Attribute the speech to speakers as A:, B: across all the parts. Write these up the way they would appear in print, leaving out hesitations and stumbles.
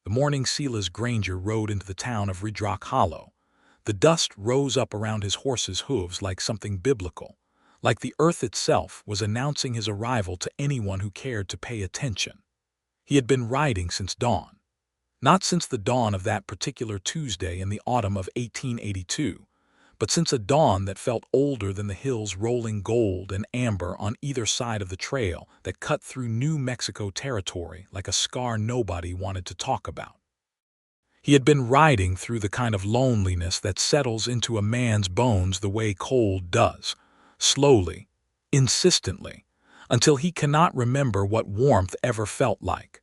A: The morning Silas Granger rode into the town of Redrock Hollow. The dust rose up around his horse's hooves like something biblical, like the earth itself was announcing his arrival to anyone who cared to pay attention. He had been riding since dawn. Not since the dawn of that particular Tuesday in the autumn of 1882, but since a dawn that felt older than the hills rolling gold and amber on either side of the trail that cut through New Mexico territory like a scar nobody wanted to talk about. He had been riding through the kind of loneliness that settles into a man's bones the way cold does, slowly, insistently, until he cannot remember what warmth ever felt like.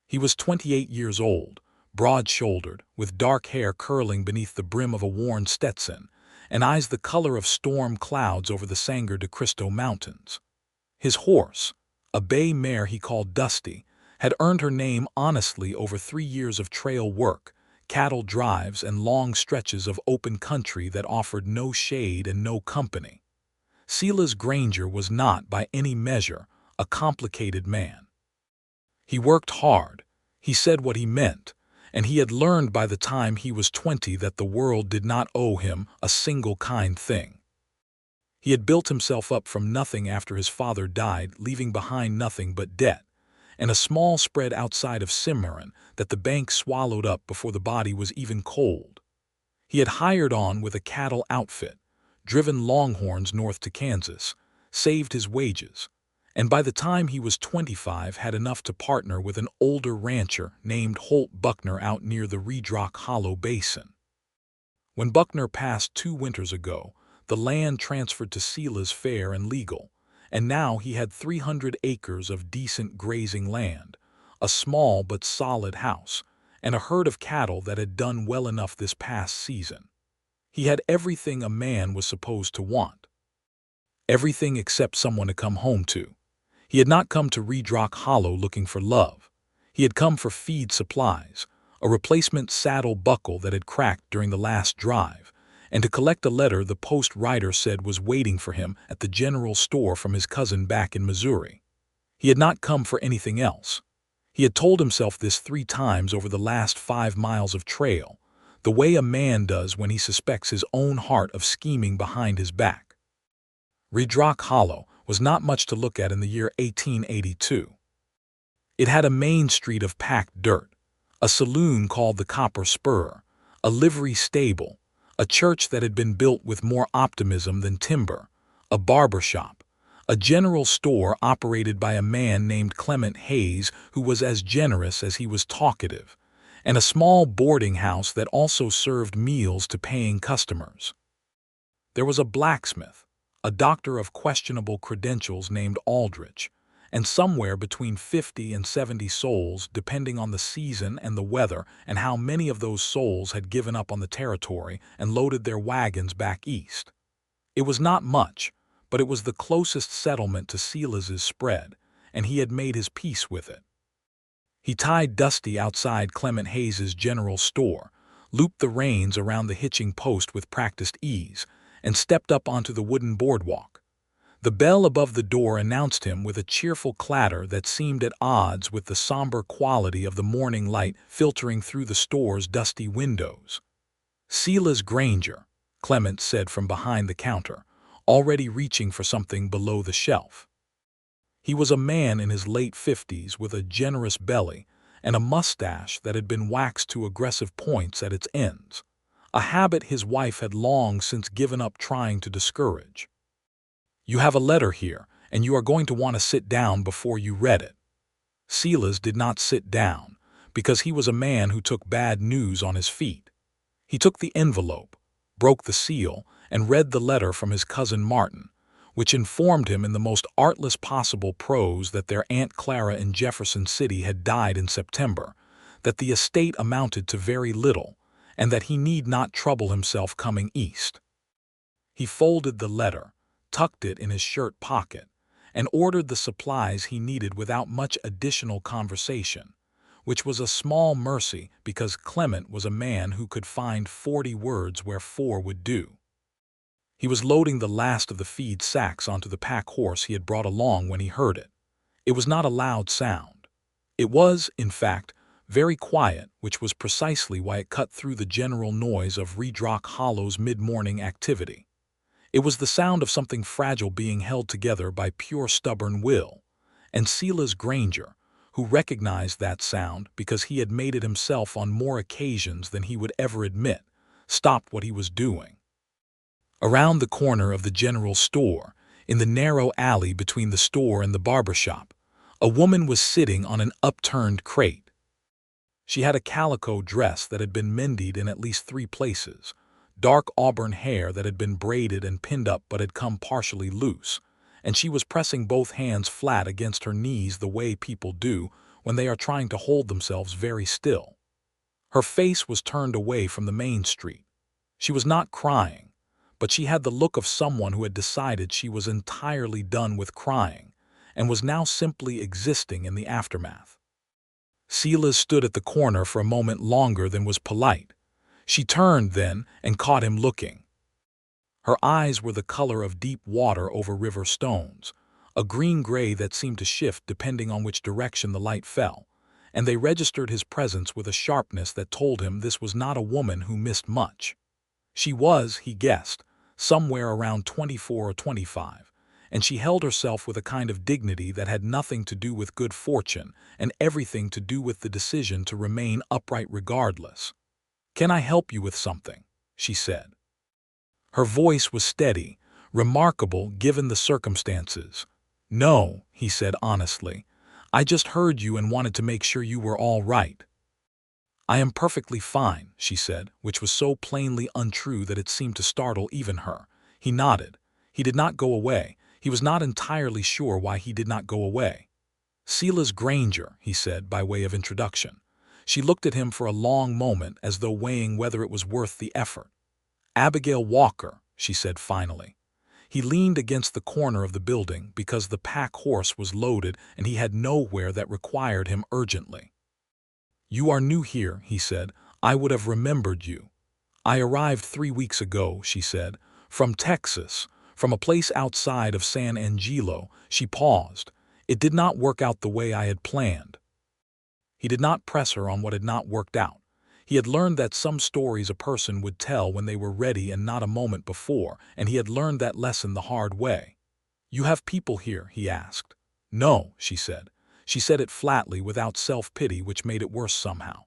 A: He was 28 years old, broad-shouldered, with dark hair curling beneath the brim of a worn Stetson, and eyes the color of storm clouds over the Sangre de Cristo Mountains. His horse, a bay mare he called Dusty, had earned her name honestly over 3 years of trail work, cattle drives, and long stretches of open country that offered no shade and no company. Silas Granger was not, by any measure, a complicated man. He worked hard, he said what he meant, and he had learned by the time he was 20 that the world did not owe him a single kind thing. He had built himself up from nothing after his father died, leaving behind nothing but debt, and a small spread outside of Cimarron that the bank swallowed up before the body was even cold. He had hired on with a cattle outfit, driven longhorns north to Kansas, saved his wages, and by the time he was 25 had enough to partner with an older rancher named Holt Buckner out near the Redrock Hollow Basin. When Buckner passed 2 winters ago, the land transferred to Silas fair and legal, and now he had 300 acres of decent grazing land, a small but solid house, and a herd of cattle that had done well enough this past season. He had everything a man was supposed to want. Everything except someone to come home to. He had not come to Redrock Hollow looking for love. He had come for feed supplies, a replacement saddle buckle that had cracked during the last drive, and to collect a letter the post rider said was waiting for him at the general store from his cousin back in Missouri. He had not come for anything else. He had told himself this 3 times over the last 5 miles of trail, the way a man does when he suspects his own heart of scheming behind his back. Redrock Hollow was not much to look at in the year 1882. It had a main street of packed dirt, a saloon called the Copper Spur, a livery stable, a church that had been built with more optimism than timber, a barber shop, a general store operated by a man named Clement Hayes who was as generous as he was talkative, and a small boarding house that also served meals to paying customers. There was a blacksmith, a doctor of questionable credentials named Aldrich, and somewhere between 50 and 70 souls, depending on the season and the weather and how many of those souls had given up on the territory and loaded their wagons back east. It was not much, but it was the closest settlement to Silas's spread, and he had made his peace with it. He tied Dusty outside Clement Hayes's general store, looped the reins around the hitching post with practiced ease, and stepped up onto the wooden boardwalk. The bell above the door announced him with a cheerful clatter that seemed at odds with the somber quality of the morning light filtering through the store's dusty windows. "Silas Granger," Clement said from behind the counter, already reaching for something below the shelf. He was a man in his late 50s with a generous belly and a mustache that had been waxed to aggressive points at its ends, a habit his wife had long since given up trying to discourage. "You have a letter here, and you are going to want to sit down before you read it." Silas did not sit down, because he was a man who took bad news on his feet. He took the envelope, broke the seal, and read the letter from his cousin Martin, which informed him in the most artless possible prose that their Aunt Clara in Jefferson City had died in September, that the estate amounted to very little, and that he need not trouble himself coming east. He folded the letter, tucked it in his shirt pocket, and ordered the supplies he needed without much additional conversation, which was a small mercy because Clement was a man who could find 40 words where 4 would do. He was loading the last of the feed sacks onto the pack horse he had brought along when he heard it. It was not a loud sound. It was, in fact, very quiet, which was precisely why it cut through the general noise of Redrock Hollow's mid-morning activity. It was the sound of something fragile being held together by pure stubborn will, and Silas Granger, who recognized that sound because he had made it himself on more occasions than he would ever admit, stopped what he was doing. Around the corner of the general store, in the narrow alley between the store and the barber shop, a woman was sitting on an upturned crate. She had a calico dress that had been mended in at least 3 places, dark auburn hair that had been braided and pinned up but had come partially loose, and she was pressing both hands flat against her knees the way people do when they are trying to hold themselves very still. Her face was turned away from the main street. She was not crying, but she had the look of someone who had decided she was entirely done with crying and was now simply existing in the aftermath. Silas stood at the corner for a moment longer than was polite. She turned then and caught him looking. Her eyes were the color of deep water over river stones, a green-gray that seemed to shift depending on which direction the light fell, and they registered his presence with a sharpness that told him this was not a woman who missed much. She was, he guessed, somewhere around 24 or 25, and she held herself with a kind of dignity that had nothing to do with good fortune and everything to do with the decision to remain upright regardless. "Can I help you with something?" she said. Her voice was steady, remarkable given the circumstances. "No," he said honestly. "I just heard you and wanted to make sure you were all right." "I am perfectly fine," she said, which was so plainly untrue that it seemed to startle even her. He nodded. He did not go away. He was not entirely sure why he did not go away. "Silas Granger," he said by way of introduction. She looked at him for a long moment as though weighing whether it was worth the effort. "Abigail Walker," she said finally. He leaned against the corner of the building because the pack horse was loaded and he had nowhere that required him urgently. "You are new here," he said. "I would have remembered you." "I arrived 3 weeks ago," she said, "from Texas, from a place outside of San Angelo." She paused. "It did not work out the way I had planned." He did not press her on what had not worked out. He had learned that some stories a person would tell when they were ready and not a moment before, and he had learned that lesson the hard way. "You have people here?" he asked. "No," she said. She said it flatly without self-pity, which made it worse somehow.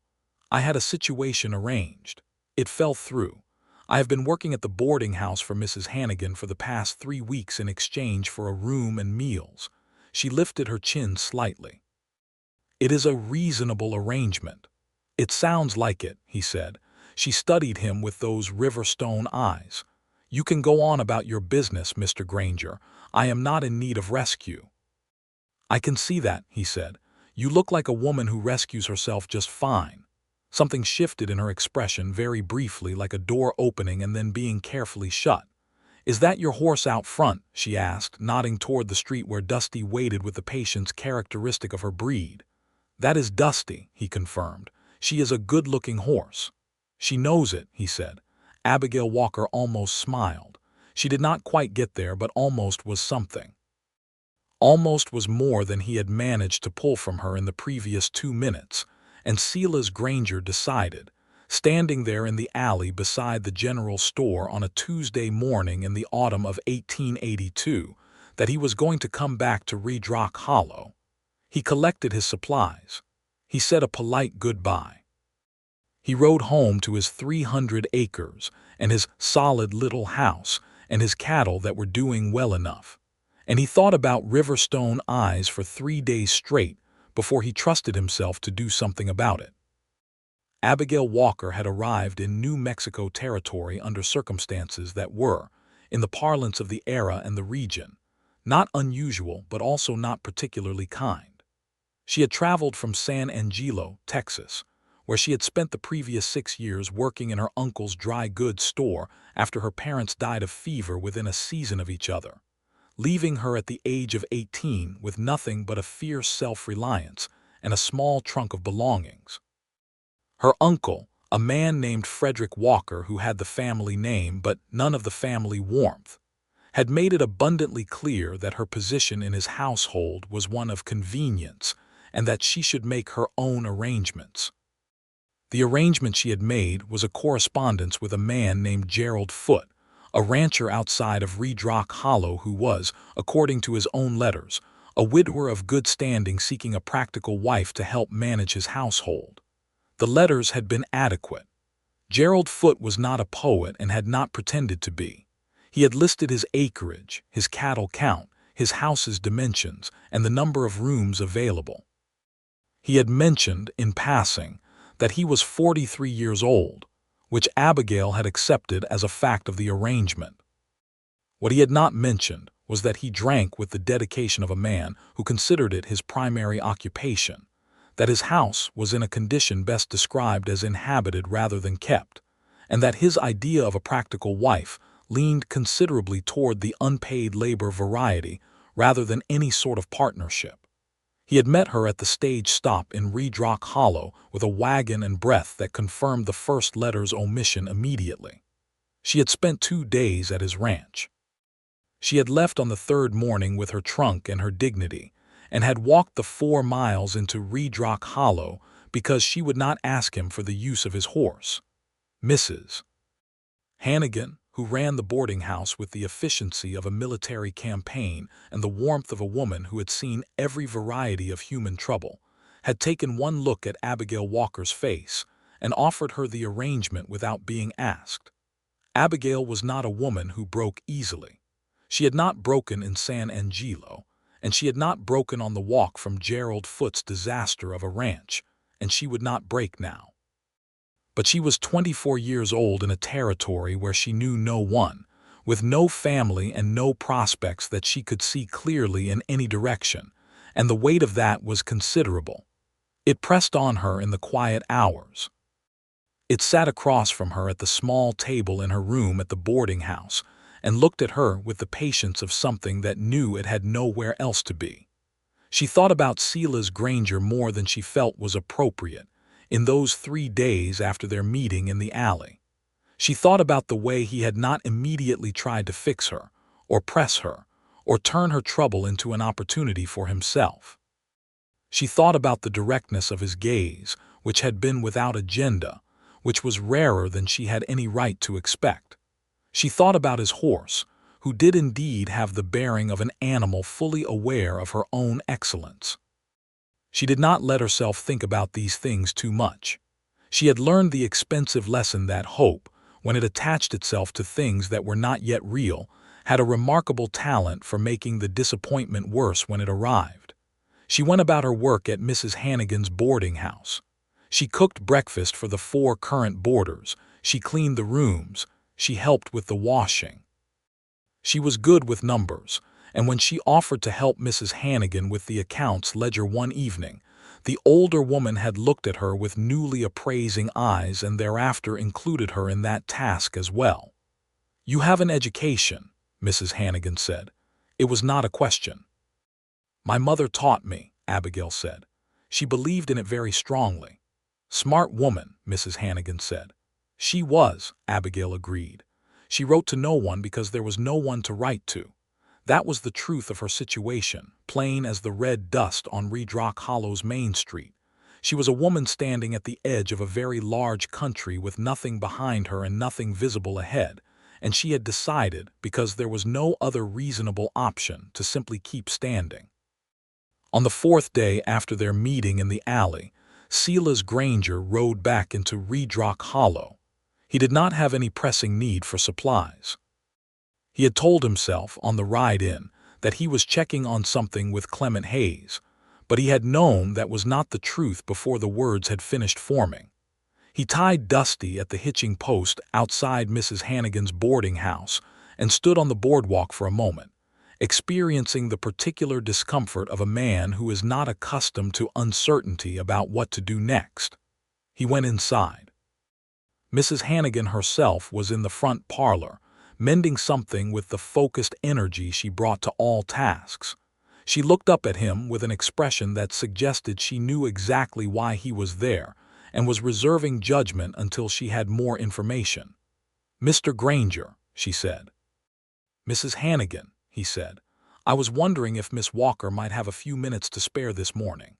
A: "I had a situation arranged. It fell through. I have been working at the boarding house for Mrs. Hannigan for the past 3 weeks in exchange for a room and meals." She lifted her chin slightly. "It is a reasonable arrangement." "It sounds like it," he said. She studied him with those river-stone eyes. "You can go on about your business, Mr. Granger. I am not in need of rescue." "I can see that," he said. "You look like a woman who rescues herself just fine." Something shifted in her expression very briefly, like a door opening and then being carefully shut. "Is that your horse out front?" she asked, nodding toward the street where Dusty waited with the patience characteristic of her breed. "That is Dusty," he confirmed. "She is a good-looking horse." "She knows it," he said. Abigail Walker almost smiled. She did not quite get there, but almost was something. Almost was more than he had managed to pull from her in the previous 2 minutes, and Silas Granger decided, standing there in the alley beside the general store on a Tuesday morning in the autumn of 1882, that he was going to come back to Redrock Hollow. He collected his supplies. He said a polite goodbye. He rode home to his 300 acres and his solid little house and his cattle that were doing well enough. And he thought about Riverstone eyes for 3 days straight before he trusted himself to do something about it. Abigail Walker had arrived in New Mexico territory under circumstances that were, in the parlance of the era and the region, not unusual but also not particularly kind. She had traveled from San Angelo, Texas, where she had spent the previous 6 years working in her uncle's dry goods store after her parents died of fever within a season of each other, leaving her at the age of 18 with nothing but a fierce self-reliance and a small trunk of belongings. Her uncle, a man named Frederick Walker who had the family name but none of the family warmth, had made it abundantly clear that her position in his household was one of convenience and that she should make her own arrangements. The arrangement she had made was a correspondence with a man named Gerald Foote, a rancher outside of Redrock Hollow who was, according to his own letters, a widower of good standing seeking a practical wife to help manage his household. The letters had been adequate. Gerald Foote was not a poet and had not pretended to be. He had listed his acreage, his cattle count, his house's dimensions, and the number of rooms available. He had mentioned, in passing, that he was 43 years old, which Abigail had accepted as a fact of the arrangement. What he had not mentioned was that he drank with the dedication of a man who considered it his primary occupation, that his house was in a condition best described as inhabited rather than kept, and that his idea of a practical wife leaned considerably toward the unpaid labor variety rather than any sort of partnership. He had met her at the stage stop in Redrock Hollow with a wagon and breath that confirmed the first letter's omission immediately. She had spent 2 days at his ranch. She had left on the 3rd morning with her trunk and her dignity, and had walked the 4 miles into Redrock Hollow because she would not ask him for the use of his horse. Mrs. Hannigan, who ran the boarding house with the efficiency of a military campaign and the warmth of a woman who had seen every variety of human trouble, had taken one look at Abigail Walker's face and offered her the arrangement without being asked. Abigail was not a woman who broke easily. She had not broken in San Angelo, and she had not broken on the walk from Gerald Foote's disaster of a ranch, and she would not break now. But she was 24 years old in a territory where she knew no one, with no family and no prospects that she could see clearly in any direction, and the weight of that was considerable. It pressed on her in the quiet hours. It sat across from her at the small table in her room at the boarding house, and looked at her with the patience of something that knew it had nowhere else to be. She thought about Silas Granger more than she felt was appropriate, in those 3 days after their meeting in the alley. She thought about the way he had not immediately tried to fix her, or press her, or turn her trouble into an opportunity for himself. She thought about the directness of his gaze, which had been without agenda, which was rarer than she had any right to expect. She thought about his horse, who did indeed have the bearing of an animal fully aware of her own excellence. She did not let herself think about these things too much. She had learned the expensive lesson that hope, when it attached itself to things that were not yet real, had a remarkable talent for making the disappointment worse when it arrived. She went about her work at Mrs. Hannigan's boarding house. She cooked breakfast for the 4 current boarders, she cleaned the rooms, she helped with the washing. She was good with numbers, and when she offered to help Mrs. Hannigan with the accounts ledger one evening, the older woman had looked at her with newly appraising eyes and thereafter included her in that task as well. "You have an education," Mrs. Hannigan said. It was not a question. "My mother taught me," Abigail said. She believed in it very strongly. "Smart woman," Mrs. Hannigan said. She was, Abigail agreed. She wrote to no one because there was no one to write to. That was the truth of her situation, plain as the red dust on Redrock Hollow's Main Street. She was a woman standing at the edge of a very large country with nothing behind her and nothing visible ahead, and she had decided, because there was no other reasonable option, to simply keep standing. On the 4th day after their meeting in the alley, Silas Granger rode back into Redrock Hollow. He did not have any pressing need for supplies. He had told himself, on the ride in, that he was checking on something with Clement Hayes, but he had known that was not the truth before the words had finished forming. He tied Dusty at the hitching post outside Mrs. Hannigan's boarding house and stood on the boardwalk for a moment, experiencing the particular discomfort of a man who is not accustomed to uncertainty about what to do next. He went inside. Mrs. Hannigan herself was in the front parlor, mending something with the focused energy she brought to all tasks. She looked up at him with an expression that suggested she knew exactly why he was there and was reserving judgment until she had more information. "Mr. Granger," she said. "Mrs. Hannigan," he said, "I was wondering if Miss Walker might have a few minutes to spare this morning."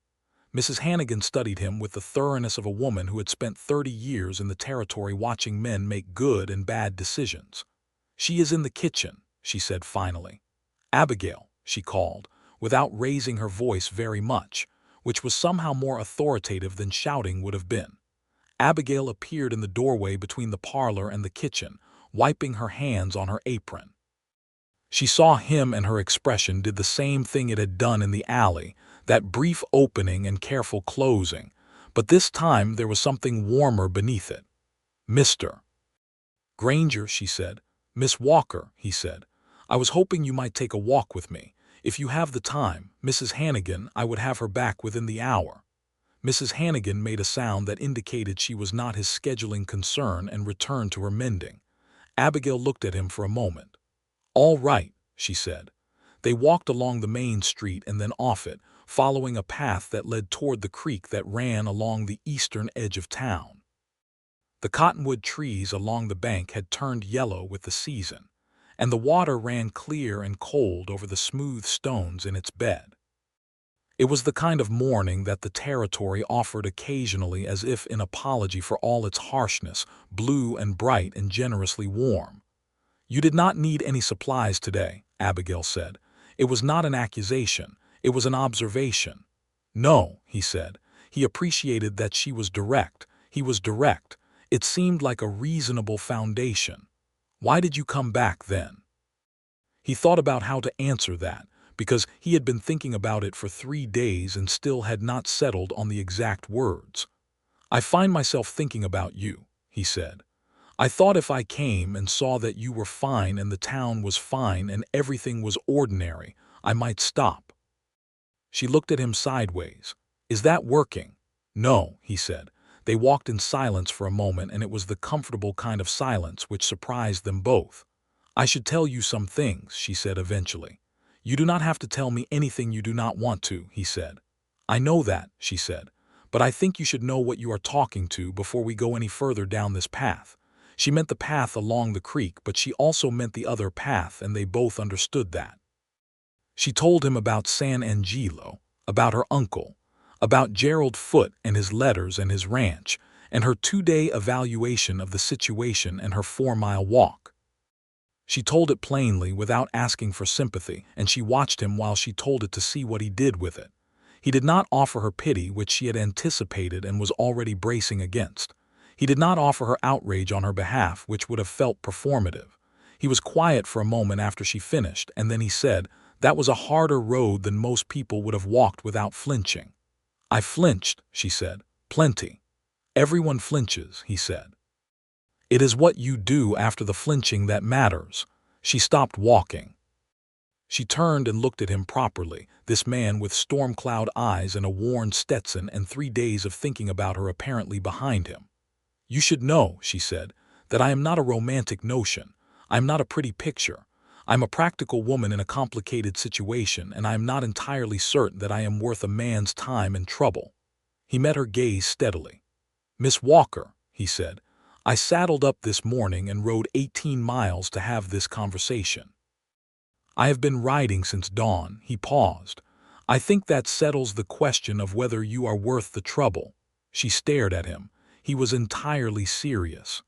A: Mrs. Hannigan studied him with the thoroughness of a woman who had spent 30 years in the territory watching men make good and bad decisions. "She is in the kitchen," she said finally. "Abigail," she called, without raising her voice very much, which was somehow more authoritative than shouting would have been. Abigail appeared in the doorway between the parlor and the kitchen, wiping her hands on her apron. She saw him, and her expression did the same thing it had done in the alley, that brief opening and careful closing, but this time there was something warmer beneath it. "Mr. Granger," she said. "Miss Walker," he said. "I was hoping you might take a walk with me. If you have the time, Mrs. Hannigan, I would have her back within the hour." Mrs. Hannigan made a sound that indicated she was not his scheduling concern and returned to her mending. Abigail looked at him for a moment. "All right," she said. They walked along the main street and then off it, following a path that led toward the creek that ran along the eastern edge of town. The cottonwood trees along the bank had turned yellow with the season, and the water ran clear and cold over the smooth stones in its bed. It was the kind of morning that the territory offered occasionally, as if in apology for all its harshness, blue and bright and generously warm. "You did not need any supplies today," Abigail said. It was not an accusation, it was an observation. "No," he said. He appreciated that she was direct. He was direct. It seemed like a reasonable foundation. "Why did you come back then?" He thought about how to answer that, because he had been thinking about it for 3 days and still had not settled on the exact words. "I find myself thinking about you," he said. "I thought if I came and saw that you were fine and the town was fine and everything was ordinary, I might stop." She looked at him sideways. "Is that working?" "No," he said. They walked in silence for a moment, and it was the comfortable kind of silence which surprised them both. "I should tell you some things," she said eventually. "You do not have to tell me anything you do not want to," he said. "I know that," she said. "But I think you should know what you are talking to before we go any further down this path." She meant the path along the creek, but she also meant the other path, and they both understood that. She told him about San Angelo, about her uncle, about Gerald Foote and his letters and his ranch, and her 2-day evaluation of the situation and her 4-mile walk. She told it plainly, without asking for sympathy, and she watched him while she told it to see what he did with it. He did not offer her pity, which she had anticipated and was already bracing against. He did not offer her outrage on her behalf, which would have felt performative. He was quiet for a moment after she finished, and then he said, "That was a harder road than most people would have walked without flinching." "I flinched," she said. "Plenty." "Everyone flinches," he said. "It is what you do after the flinching that matters." She stopped walking. She turned and looked at him properly, this man with storm-cloud eyes and a worn Stetson and 3 days of thinking about her apparently behind him. "You should know," she said, "that I am not a romantic notion. I am not a pretty picture. I am a practical woman in a complicated situation, and I am not entirely certain that I am worth a man's time and trouble." He met her gaze steadily. "Miss Walker," he said, "I saddled up this morning and rode 18 miles to have this conversation. I have been riding since dawn." He paused. "I think that settles the question of whether you are worth the trouble." She stared at him. He was entirely serious.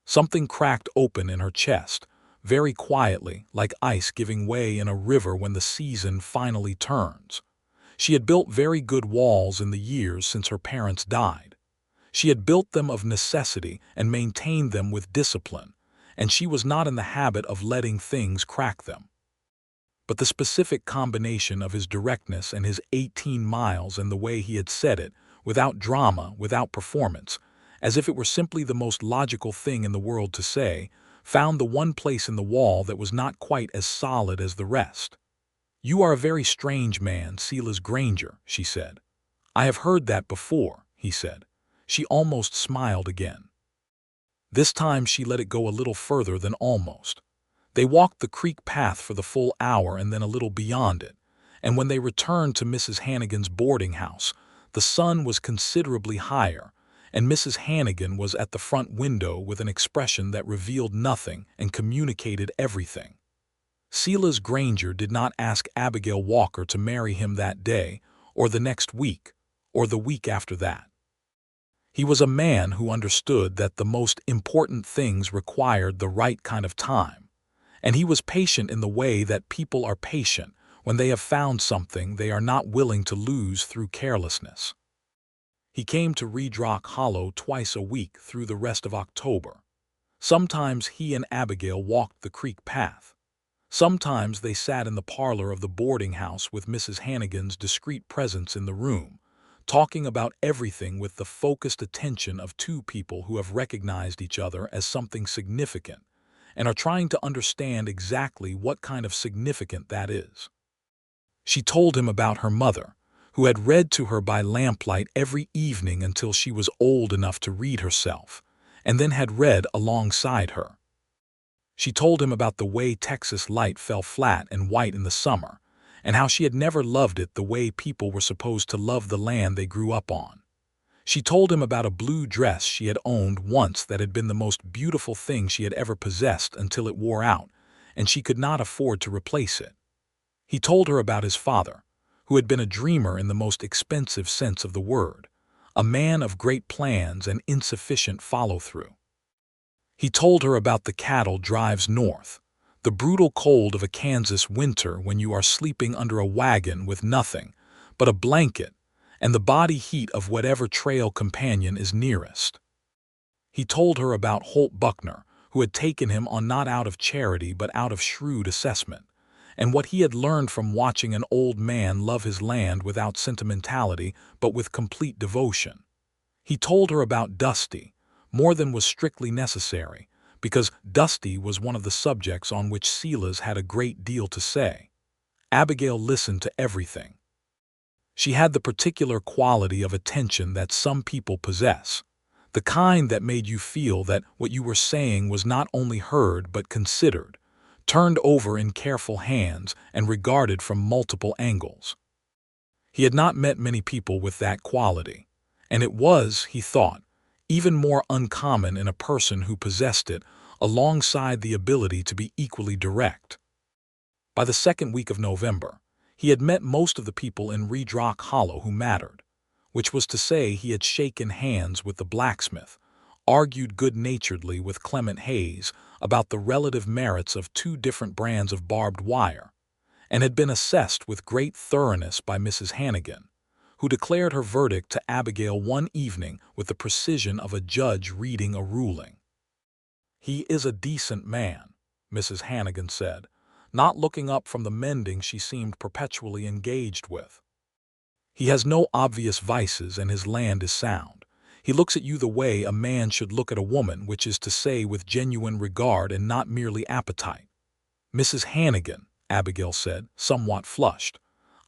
A: Something cracked open in her chest, very quietly, like ice giving way in a river when the season finally turns. She had built very good walls in the years since her parents died. She had built them of necessity and maintained them with discipline, and she was not in the habit of letting things crack them. But the specific combination of his directness and his 18 miles and the way he had said it, without drama, without performance, as if it were simply the most logical thing in the world to say, found the one place in the wall that was not quite as solid as the rest. "You are a very strange man, Silas Granger," she said. "I have heard that before," he said. She almost smiled again. This time she let it go a little further than almost. They walked the creek path for the full hour and then a little beyond it, and when they returned to Mrs. Hannigan's boarding house, the sun was considerably higher, and Mrs. Hannigan was at the front window with an expression that revealed nothing and communicated everything. Silas Granger did not ask Abigail Walker to marry him that day, or the next week, or the week after that. He was a man who understood that the most important things required the right kind of time, and he was patient in the way that people are patient when they have found something they are not willing to lose through carelessness. He came to Redrock Hollow twice a week through the rest of October. Sometimes he and Abigail walked the creek path. Sometimes they sat in the parlor of the boarding house with Mrs. Hannigan's discreet presence in the room, talking about everything with the focused attention of two people who have recognized each other as something significant and are trying to understand exactly what kind of significant that is. She told him about her mother, who had read to her by lamplight every evening until she was old enough to read herself, and then had read alongside her. She told him about the way Texas light fell flat and white in the summer, and how she had never loved it the way people were supposed to love the land they grew up on. She told him about a blue dress she had owned once that had been the most beautiful thing she had ever possessed until it wore out, and she could not afford to replace it. He told her about his father, who had been a dreamer in the most expensive sense of the word, a man of great plans and insufficient follow-through. He told her about the cattle drives north, the brutal cold of a Kansas winter when you are sleeping under a wagon with nothing but a blanket and the body heat of whatever trail companion is nearest. He told her about Holt Buckner, who had taken him on not out of charity but out of shrewd assessment, and what he had learned from watching an old man love his land without sentimentality but with complete devotion. He told her about Dusty, more than was strictly necessary, because Dusty was one of the subjects on which Silas had a great deal to say. Abigail listened to everything. She had the particular quality of attention that some people possess, the kind that made you feel that what you were saying was not only heard but considered, turned over in careful hands and regarded from multiple angles. He had not met many people with that quality, and it was, he thought, even more uncommon in a person who possessed it alongside the ability to be equally direct. By the second week of November, he had met most of the people in Redrock Hollow who mattered, which was to say he had shaken hands with the blacksmith, argued good-naturedly with Clement Hayes about the relative merits of two different brands of barbed wire, and had been assessed with great thoroughness by Mrs. Hannigan, who declared her verdict to Abigail one evening with the precision of a judge reading a ruling. "He is a decent man," Mrs. Hannigan said, not looking up from the mending she seemed perpetually engaged with. "He has no obvious vices and his land is sound. He looks at you the way a man should look at a woman, which is to say with genuine regard and not merely appetite." "Mrs. Hannigan," Abigail said, somewhat flushed.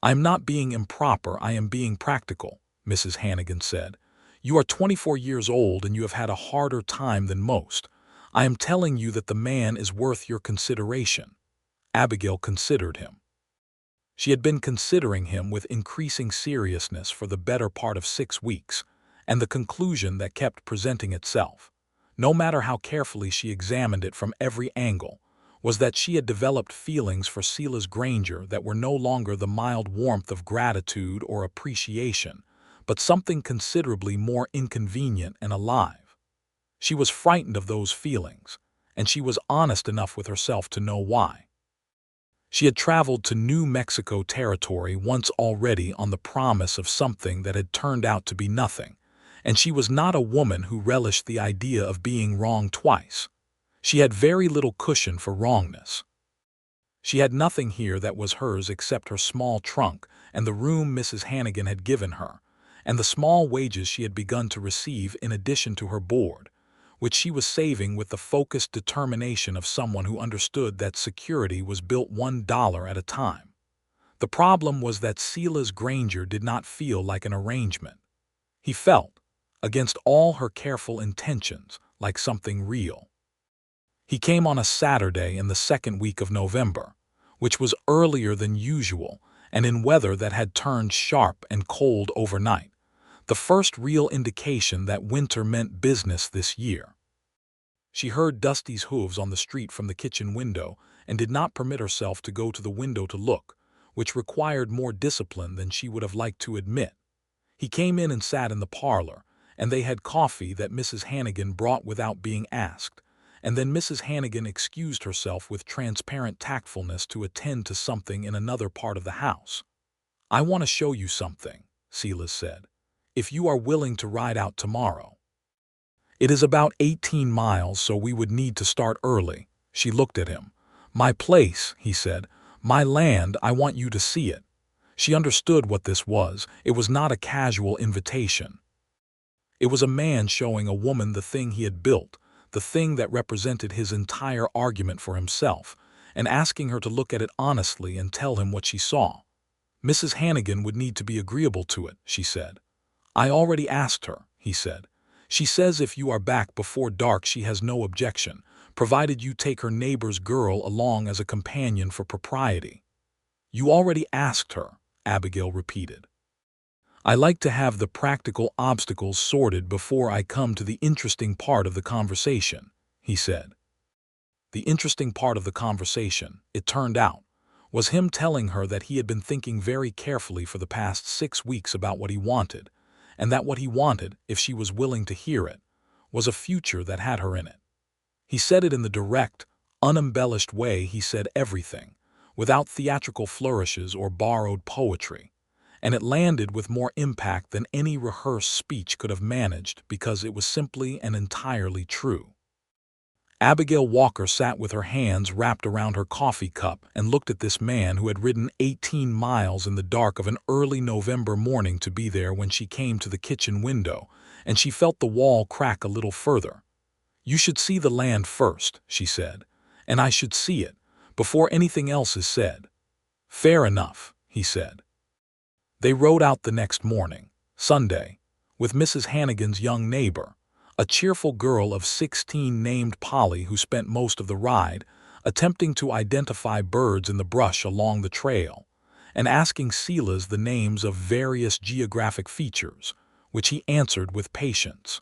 A: "I am not being improper, I am being practical," Mrs. Hannigan said. "You are 24 years old and you have had a harder time than most. I am telling you that the man is worth your consideration." Abigail considered him. She had been considering him with increasing seriousness for the better part of 6 weeks, and the conclusion that kept presenting itself, no matter how carefully she examined it from every angle, was that she had developed feelings for Silas Granger that were no longer the mild warmth of gratitude or appreciation, but something considerably more inconvenient and alive. She was frightened of those feelings, and she was honest enough with herself to know why. She had traveled to New Mexico territory once already on the promise of something that had turned out to be nothing, and she was not a woman who relished the idea of being wrong twice. She had very little cushion for wrongness. She had nothing here that was hers except her small trunk and the room Mrs. Hannigan had given her, and the small wages she had begun to receive in addition to her board, which she was saving with the focused determination of someone who understood that security was built $1 at a time. The problem was that Silas Granger did not feel like an arrangement. He felt, against all her careful intentions, like something real. He came on a Saturday in the second week of November, which was earlier than usual and in weather that had turned sharp and cold overnight, the first real indication that winter meant business this year. She heard Dusty's hooves on the street from the kitchen window and did not permit herself to go to the window to look, which required more discipline than she would have liked to admit. He came in and sat in the parlor, and they had coffee that Mrs. Hannigan brought without being asked, and then Mrs. Hannigan excused herself with transparent tactfulness to attend to something in another part of the house. "I want to show you something," Silas said, "if you are willing to ride out tomorrow." "It is about 18 miles, so we would need to start early." She looked at him. "My place," he said. "My land, I want you to see it." She understood what this was. It was not a casual invitation. It was a man showing a woman the thing he had built, the thing that represented his entire argument for himself, and asking her to look at it honestly and tell him what she saw. "Mrs. Hannigan would need to be agreeable to it," she said. "I already asked her," he said. "She says if you are back before dark she has no objection, provided you take her neighbor's girl along as a companion for propriety." "You already asked her," Abigail repeated. "I like to have the practical obstacles sorted before I come to the interesting part of the conversation," he said. The interesting part of the conversation, it turned out, was him telling her that he had been thinking very carefully for the past 6 weeks about what he wanted, and that what he wanted, if she was willing to hear it, was a future that had her in it. He said it in the direct, unembellished way he said everything, without theatrical flourishes or borrowed poetry, and it landed with more impact than any rehearsed speech could have managed because it was simply and entirely true. Abigail Walker sat with her hands wrapped around her coffee cup and looked at this man who had ridden 18 miles in the dark of an early November morning to be there when she came to the kitchen window, and she felt the wall crack a little further. "You should see the land first," she said, "and I should see it, before anything else is said." "Fair enough," he said. They rode out the next morning, Sunday, with Mrs. Hannigan's young neighbor, a cheerful girl of 16 named Polly, who spent most of the ride attempting to identify birds in the brush along the trail, and asking Silas the names of various geographic features, which he answered with patience.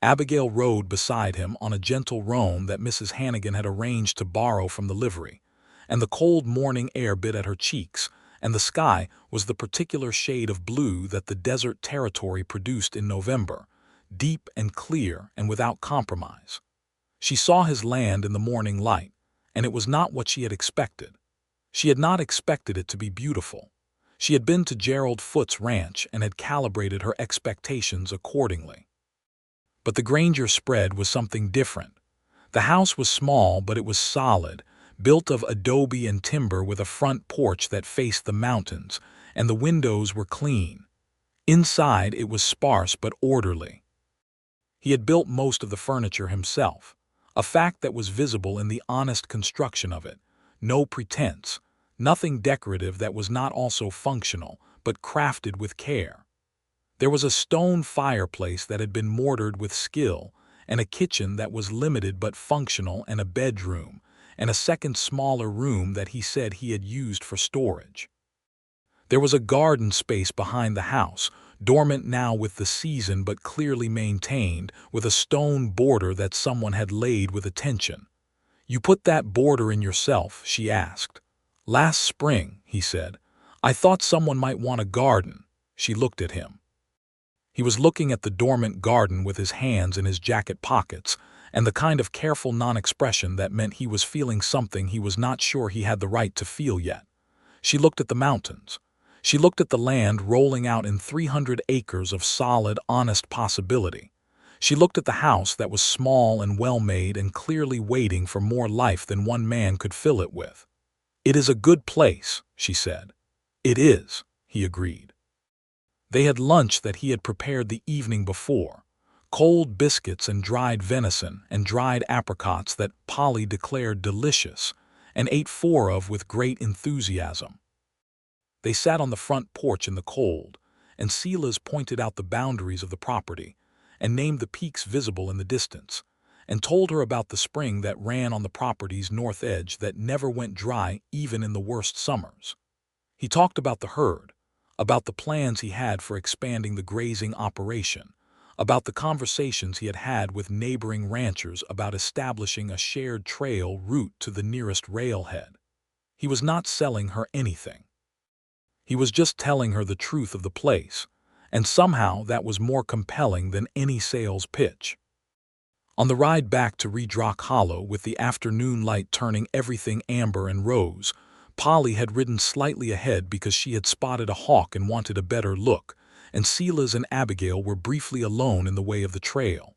A: Abigail rode beside him on a gentle roan that Mrs. Hannigan had arranged to borrow from the livery, and the cold morning air bit at her cheeks, and the sky was the particular shade of blue that the desert territory produced in November, deep and clear and without compromise. She saw his land in the morning light, and it was not what she had expected. She had not expected it to be beautiful. She had been to Gerald Foote's ranch and had calibrated her expectations accordingly. But the Granger spread was something different. The house was small, but it was solid, built of adobe and timber with a front porch that faced the mountains, and the windows were clean. Inside it was sparse but orderly. He had built most of the furniture himself, a fact that was visible in the honest construction of it. No pretense, nothing decorative that was not also functional, but crafted with care. There was a stone fireplace that had been mortared with skill, and a kitchen that was limited but functional, and a bedroom, and a second smaller room that he said he had used for storage. There was a garden space behind the house, dormant now with the season but clearly maintained, with a stone border that someone had laid with attention. "You put that border in yourself?" she asked. "Last spring," he said. "I thought someone might want a garden." She looked at him. He was looking at the dormant garden with his hands in his jacket pockets, and the kind of careful non-expression that meant he was feeling something he was not sure he had the right to feel yet. She looked at the mountains. She looked at the land rolling out in 300 acres of solid, honest possibility. She looked at the house that was small and well-made and clearly waiting for more life than one man could fill it with. "It is a good place," she said. "It is," he agreed. They had lunch that he had prepared the evening before, cold biscuits and dried venison and dried apricots that Polly declared delicious, and ate 4 of with great enthusiasm. They sat on the front porch in the cold, and Silas pointed out the boundaries of the property, and named the peaks visible in the distance, and told her about the spring that ran on the property's north edge that never went dry even in the worst summers. He talked about the herd, about the plans he had for expanding the grazing operation, about the conversations he had had with neighboring ranchers about establishing a shared trail route to the nearest railhead. He was not selling her anything. He was just telling her the truth of the place, and somehow that was more compelling than any sales pitch. On the ride back to Redrock Hollow, with the afternoon light turning everything amber and rose, Polly had ridden slightly ahead because she had spotted a hawk and wanted a better look, and Silas and Abigail were briefly alone in the way of the trail.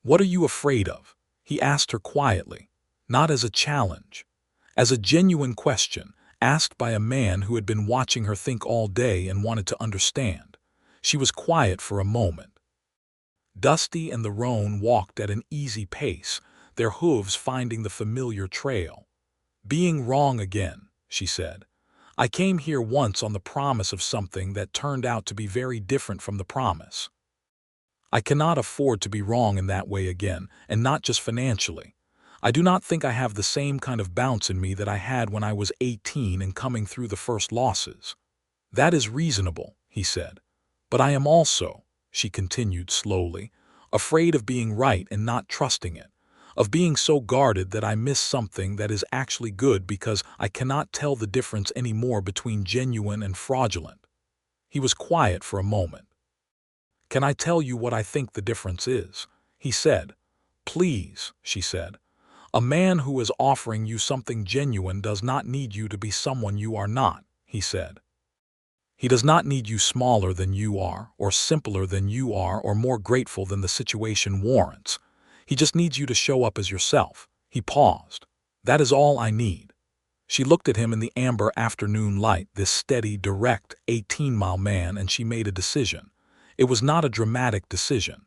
A: "What are you afraid of?" he asked her quietly, not as a challenge, as a genuine question asked by a man who had been watching her think all day and wanted to understand. She was quiet for a moment. Dusty and the roan walked at an easy pace, their hooves finding the familiar trail. "Being wrong again," she said. "I came here once on the promise of something that turned out to be very different from the promise. I cannot afford to be wrong in that way again, and not just financially. I do not think I have the same kind of bounce in me that I had when I was 18 and coming through the first losses." "That is reasonable," he said. "But I am also," she continued slowly, "afraid of being right and not trusting it, of being so guarded that I miss something that is actually good because I cannot tell the difference anymore between genuine and fraudulent." He was quiet for a moment. "Can I tell you what I think the difference is?" he said. "Please," she said. "A man who is offering you something genuine does not need you to be someone you are not," he said. "He does not need you smaller than you are, or simpler than you are, or more grateful than the situation warrants. He just needs you to show up as yourself." He paused. "That is all I need." She looked at him in the amber afternoon light, this steady, direct, 18-mile man, and she made a decision. It was not a dramatic decision.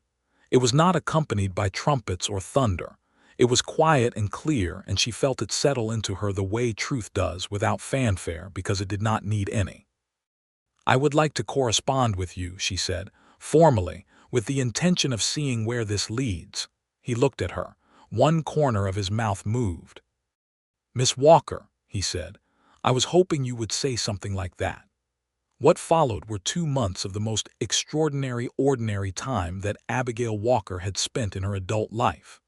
A: It was not accompanied by trumpets or thunder. It was quiet and clear, and she felt it settle into her the way truth does, without fanfare, because it did not need any. "I would like to correspond with you," she said, formally, "with the intention of seeing where this leads." He looked at her. One corner of his mouth moved. "Miss Walker," he said, "I was hoping you would say something like that." What followed were 2 months of the most extraordinary, ordinary time that Abigail Walker had spent in her adult life.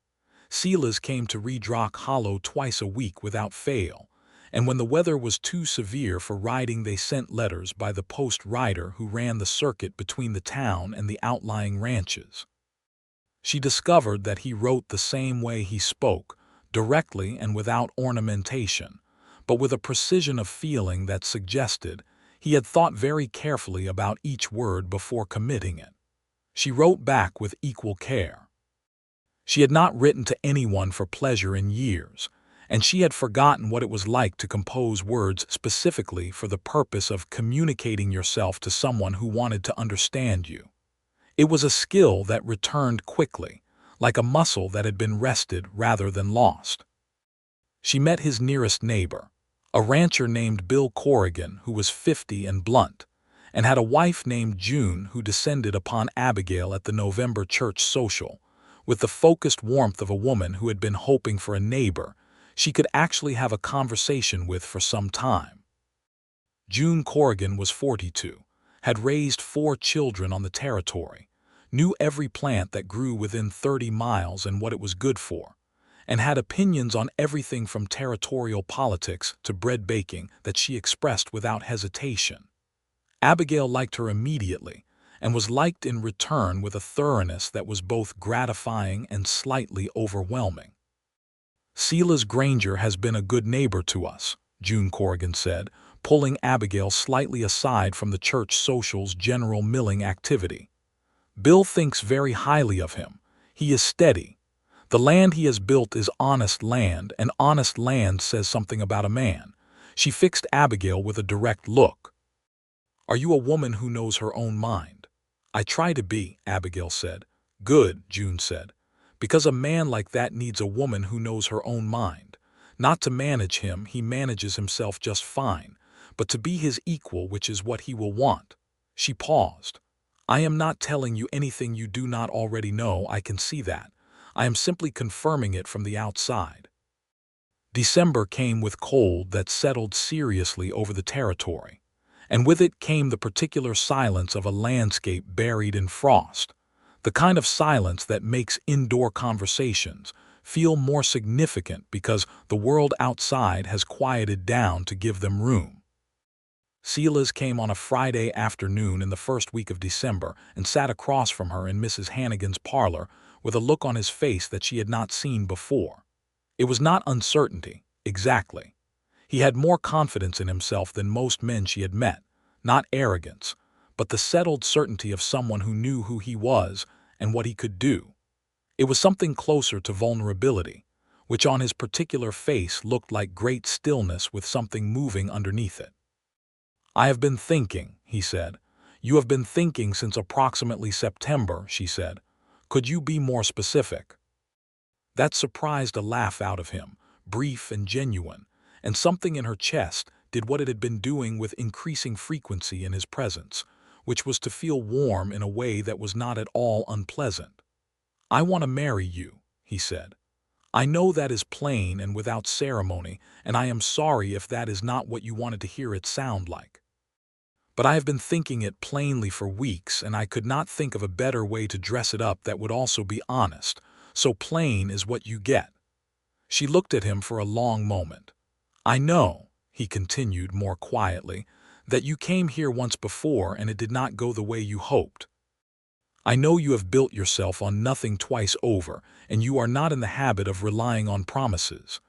A: Silas came to Redrock Hollow twice a week without fail, and when the weather was too severe for riding, they sent letters by the post rider who ran the circuit between the town and the outlying ranches. She discovered that he wrote the same way he spoke, directly and without ornamentation, but with a precision of feeling that suggested he had thought very carefully about each word before committing it. She wrote back with equal care. She had not written to anyone for pleasure in years, and she had forgotten what it was like to compose words specifically for the purpose of communicating yourself to someone who wanted to understand you. It was a skill that returned quickly, like a muscle that had been rested rather than lost. She met his nearest neighbor, a rancher named Bill Corrigan, who was 50 and blunt, and had a wife named June who descended upon Abigail at the November church social, with the focused warmth of a woman who had been hoping for a neighbor she could actually have a conversation with for some time. June Corrigan was 42, had raised 4 children on the territory, knew every plant that grew within 30 miles and what it was good for, and had opinions on everything from territorial politics to bread baking that she expressed without hesitation. Abigail liked her immediately, and was liked in return with a thoroughness that was both gratifying and slightly overwhelming. "Silas Granger has been a good neighbor to us," June Corrigan said, pulling Abigail slightly aside from the church social's general milling activity. "Bill thinks very highly of him. He is steady. The land he has built is honest land, and honest land says something about a man." She fixed Abigail with a direct look. "Are you a woman who knows her own mind?" "I try to be," Abigail said. "Good," June said, "because a man like that needs a woman who knows her own mind. Not to manage him, he manages himself just fine, but to be his equal, which is what he will want." She paused. "I am not telling you anything you do not already know, I can see that. I am simply confirming it from the outside." December came with cold that settled seriously over the territory, and with it came the particular silence of a landscape buried in frost, the kind of silence that makes indoor conversations feel more significant because the world outside has quieted down to give them room. Silas came on a Friday afternoon in the first week of December and sat across from her in Mrs. Hannigan's parlor with a look on his face that she had not seen before. It was not uncertainty, exactly. He had more confidence in himself than most men she had met, not arrogance, but the settled certainty of someone who knew who he was and what he could do. It was something closer to vulnerability, which on his particular face looked like great stillness with something moving underneath it. "I have been thinking," he said. "You have been thinking since approximately September," she said. "Could you be more specific?" That surprised a laugh out of him, brief and genuine, and something in her chest did what it had been doing with increasing frequency in his presence, which was to feel warm in a way that was not at all unpleasant. "I want to marry you," he said. "I know that is plain and without ceremony, and I am sorry if that is not what you wanted to hear it sound like. But I have been thinking it plainly for weeks, and I could not think of a better way to dress it up that would also be honest, so plain is what you get." She looked at him for a long moment. "I know," he continued more quietly, "that you came here once before and it did not go the way you hoped. I know you have built yourself on nothing twice over, and you are not in the habit of relying on promises.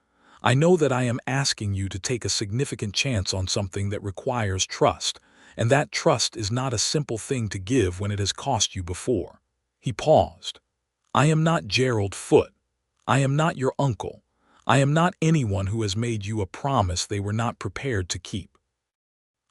A: I know that I am asking you to take a significant chance on something that requires trust, and that trust is not a simple thing to give when it has cost you before." He paused. "I am not Gerald Foote. I am not your uncle. I am not anyone who has made you a promise they were not prepared to keep.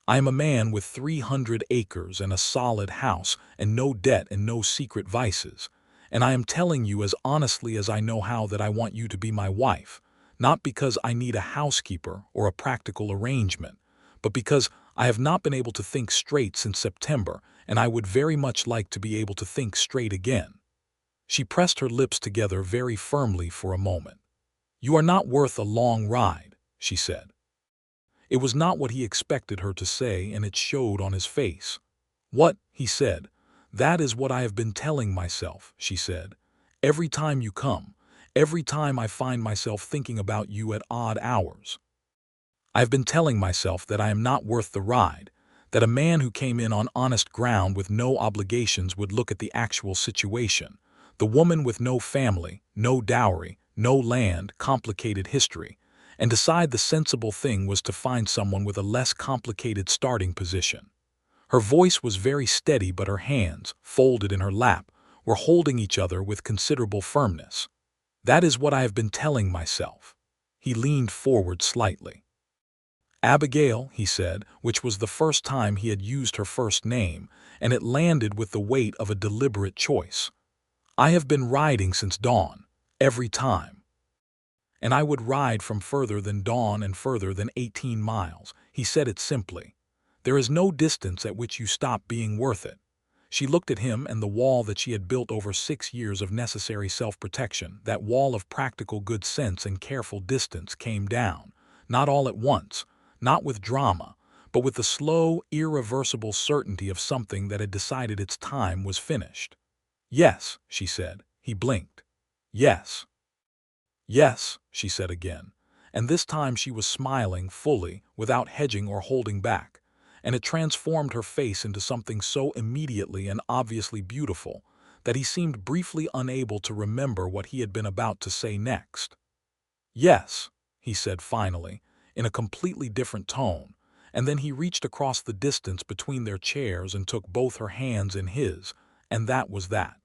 A: I am a man with 300 acres and a solid house and no debt and no secret vices, and I am telling you as honestly as I know how that I want you to be my wife, not because I need a housekeeper or a practical arrangement, but because I have not been able to think straight since September, and I would very much like to be able to think straight again." She pressed her lips together very firmly for a moment. "You are not worth a long ride," she said. It was not what he expected her to say, and it showed on his face. "What?" he said. "That is what I have been telling myself," she said. "Every time you come, every time I find myself thinking about you at odd hours. I have been telling myself that I am not worth the ride, that a man who came in on honest ground with no obligations would look at the actual situation, the woman with no family, no dowry, no land, complicated history, and decide the sensible thing was to find someone with a less complicated starting position." Her voice was very steady, but her hands, folded in her lap, were holding each other with considerable firmness. "That is what I have been telling myself." He leaned forward slightly. "Abigail," he said, which was the first time he had used her first name, and it landed with the weight of a deliberate choice. "I have been riding since dawn, every time. And I would ride from further than dawn and further than 18 miles. He said it simply. "There is no distance at which you stop being worth it." She looked at him, and the wall that she had built over 6 years of necessary self-protection, that wall of practical good sense and careful distance, came down, not all at once, not with drama, but with the slow, irreversible certainty of something that had decided its time was finished. "Yes," she said. He blinked. "Yes." "Yes," she said again, and this time she was smiling fully, without hedging or holding back, and it transformed her face into something so immediately and obviously beautiful that he seemed briefly unable to remember what he had been about to say next. "Yes," he said finally, in a completely different tone, and then he reached across the distance between their chairs and took both her hands in his, and that was that.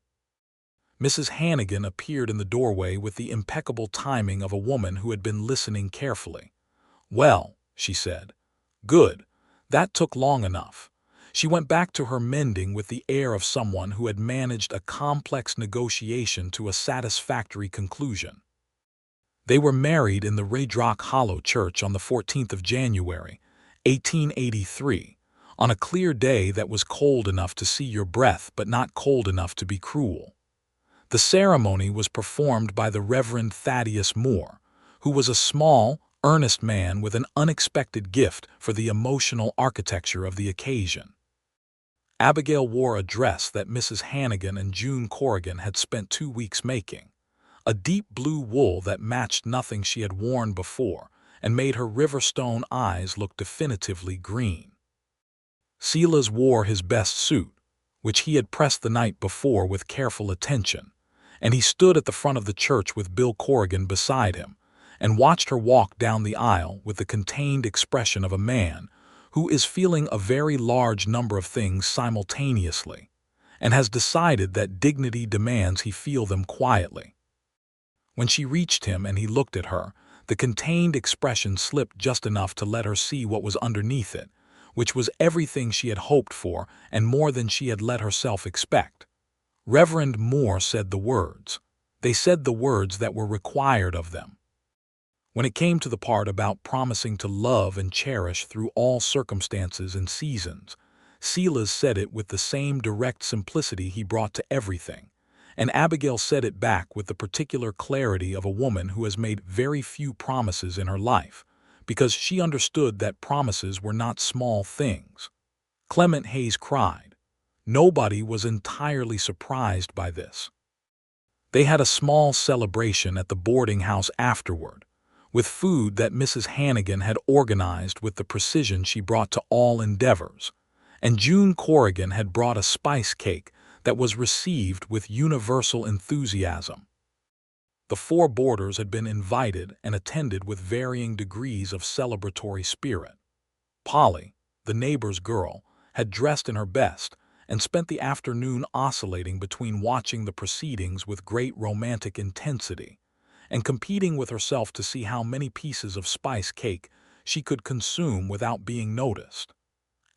A: Mrs. Hannigan appeared in the doorway with the impeccable timing of a woman who had been listening carefully. "Well," she said. "Good. That took long enough." She went back to her mending with the air of someone who had managed a complex negotiation to a satisfactory conclusion. They were married in the Raydrock Hollow Church on the 14th of January, 1883, on a clear day that was cold enough to see your breath but not cold enough to be cruel. The ceremony was performed by the Reverend Thaddeus Moore, who was a small, earnest man with an unexpected gift for the emotional architecture of the occasion. Abigail wore a dress that Mrs. Hannigan and June Corrigan had spent 2 weeks making, a deep blue wool that matched nothing she had worn before and made her Riverstone eyes look definitively green. Silas wore his best suit, which he had pressed the night before with careful attention, and he stood at the front of the church with Bill Corrigan beside him, and watched her walk down the aisle with the contained expression of a man who is feeling a very large number of things simultaneously, and has decided that dignity demands he feel them quietly. When she reached him and he looked at her, the contained expression slipped just enough to let her see what was underneath it, which was everything she had hoped for and more than she had let herself expect. Reverend Moore said the words. They said the words that were required of them. When it came to the part about promising to love and cherish through all circumstances and seasons, Silas said it with the same direct simplicity he brought to everything, and Abigail said it back with the particular clarity of a woman who has made very few promises in her life, because she understood that promises were not small things. Clement Hayes cried. Nobody was entirely surprised by this. They had a small celebration at the boarding house afterward, with food that Mrs. Hannigan had organized with the precision she brought to all endeavors, and June Corrigan had brought a spice cake that was received with universal enthusiasm. The 4 boarders had been invited and attended with varying degrees of celebratory spirit. Polly, the neighbor's girl, had dressed in her best and spent the afternoon oscillating between watching the proceedings with great romantic intensity and competing with herself to see how many pieces of spice cake she could consume without being noticed.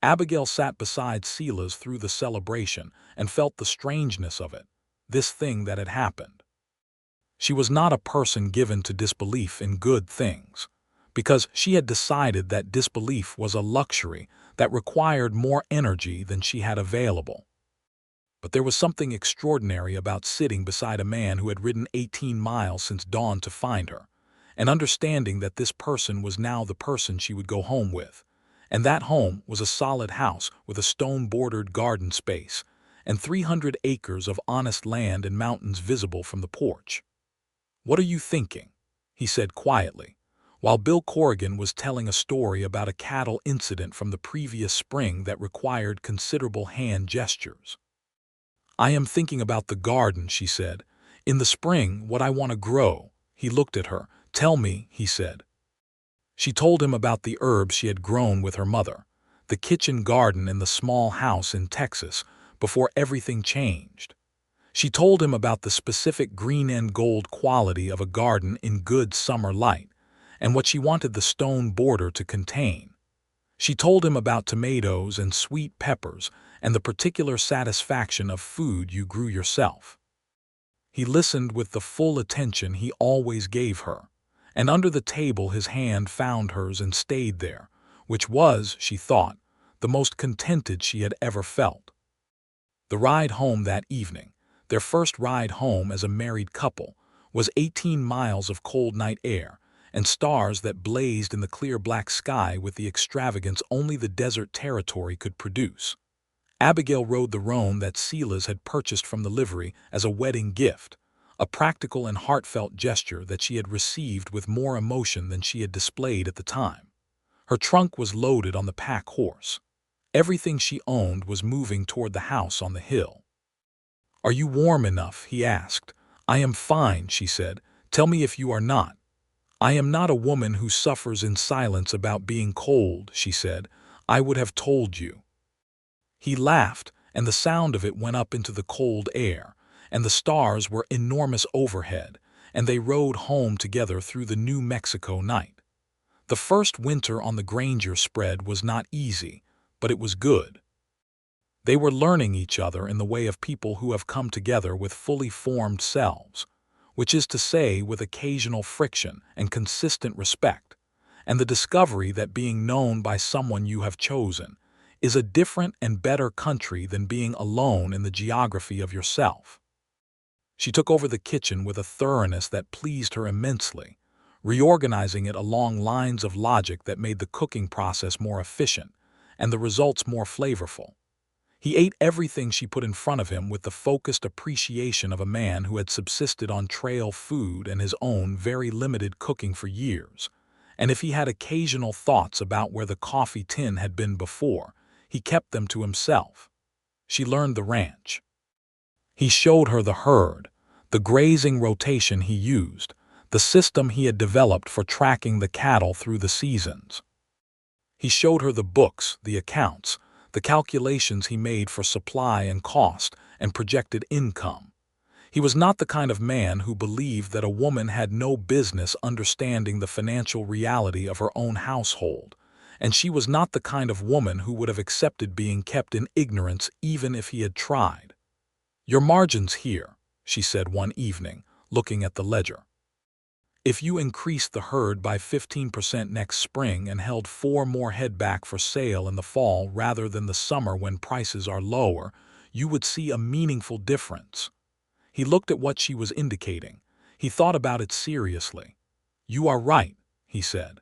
A: Abigail sat beside Silas through the celebration and felt the strangeness of it, this thing that had happened. She was not a person given to disbelief in good things, because she had decided that disbelief was a luxury that required more energy than she had available. But there was something extraordinary about sitting beside a man who had ridden 18 miles since dawn to find her, and understanding that this person was now the person she would go home with, and that home was a solid house with a stone-bordered garden space and 300 acres of honest land and mountains visible from the porch. "What are you thinking?" he said quietly, while Bill Corrigan was telling a story about a cattle incident from the previous spring that required considerable hand gestures. "I am thinking about the garden," she said. "In the spring, what I want to grow." He looked at her. "Tell me," he said. She told him about the herbs she had grown with her mother, the kitchen garden in the small house in Texas, before everything changed. She told him about the specific green and gold quality of a garden in good summer light, and what she wanted the stone border to contain. She told him about tomatoes and sweet peppers and the particular satisfaction of food you grew yourself. He listened with the full attention he always gave her, and under the table his hand found hers and stayed there, which was, she thought, the most contented she had ever felt. The ride home that evening, their first ride home as a married couple, was 18 miles of cold night air and stars that blazed in the clear black sky with the extravagance only the desert territory could produce. Abigail rode the roan that Silas had purchased from the livery as a wedding gift, a practical and heartfelt gesture that she had received with more emotion than she had displayed at the time. Her trunk was loaded on the pack horse. Everything she owned was moving toward the house on the hill. "Are you warm enough?" he asked. "I am fine," she said. "Tell me if you are not." "I am not a woman who suffers in silence about being cold," she said. "I would have told you." He laughed, and the sound of it went up into the cold air, and the stars were enormous overhead, and they rode home together through the New Mexico night. The first winter on the Granger spread was not easy, but it was good. They were learning each other in the way of people who have come together with fully formed selves, which is to say with occasional friction and consistent respect, and the discovery that being known by someone you have chosen is a different and better country than being alone in the geography of yourself. She took over the kitchen with a thoroughness that pleased her immensely, reorganizing it along lines of logic that made the cooking process more efficient and the results more flavorful. He ate everything she put in front of him with the focused appreciation of a man who had subsisted on trail food and his own very limited cooking for years, and if he had occasional thoughts about where the coffee tin had been before, he kept them to himself. She learned the ranch. He showed her the herd, the grazing rotation he used, the system he had developed for tracking the cattle through the seasons. He showed her the books, the accounts, the calculations he made for supply and cost and projected income. He was not the kind of man who believed that a woman had no business understanding the financial reality of her own household, and she was not the kind of woman who would have accepted being kept in ignorance even if he had tried. "Your margin's here," she said one evening, looking at the ledger. "If you increased the herd by 15% next spring and held 4 more head back for sale in the fall rather than the summer when prices are lower, you would see a meaningful difference." He looked at what she was indicating. He thought about it seriously. "You are right," he said.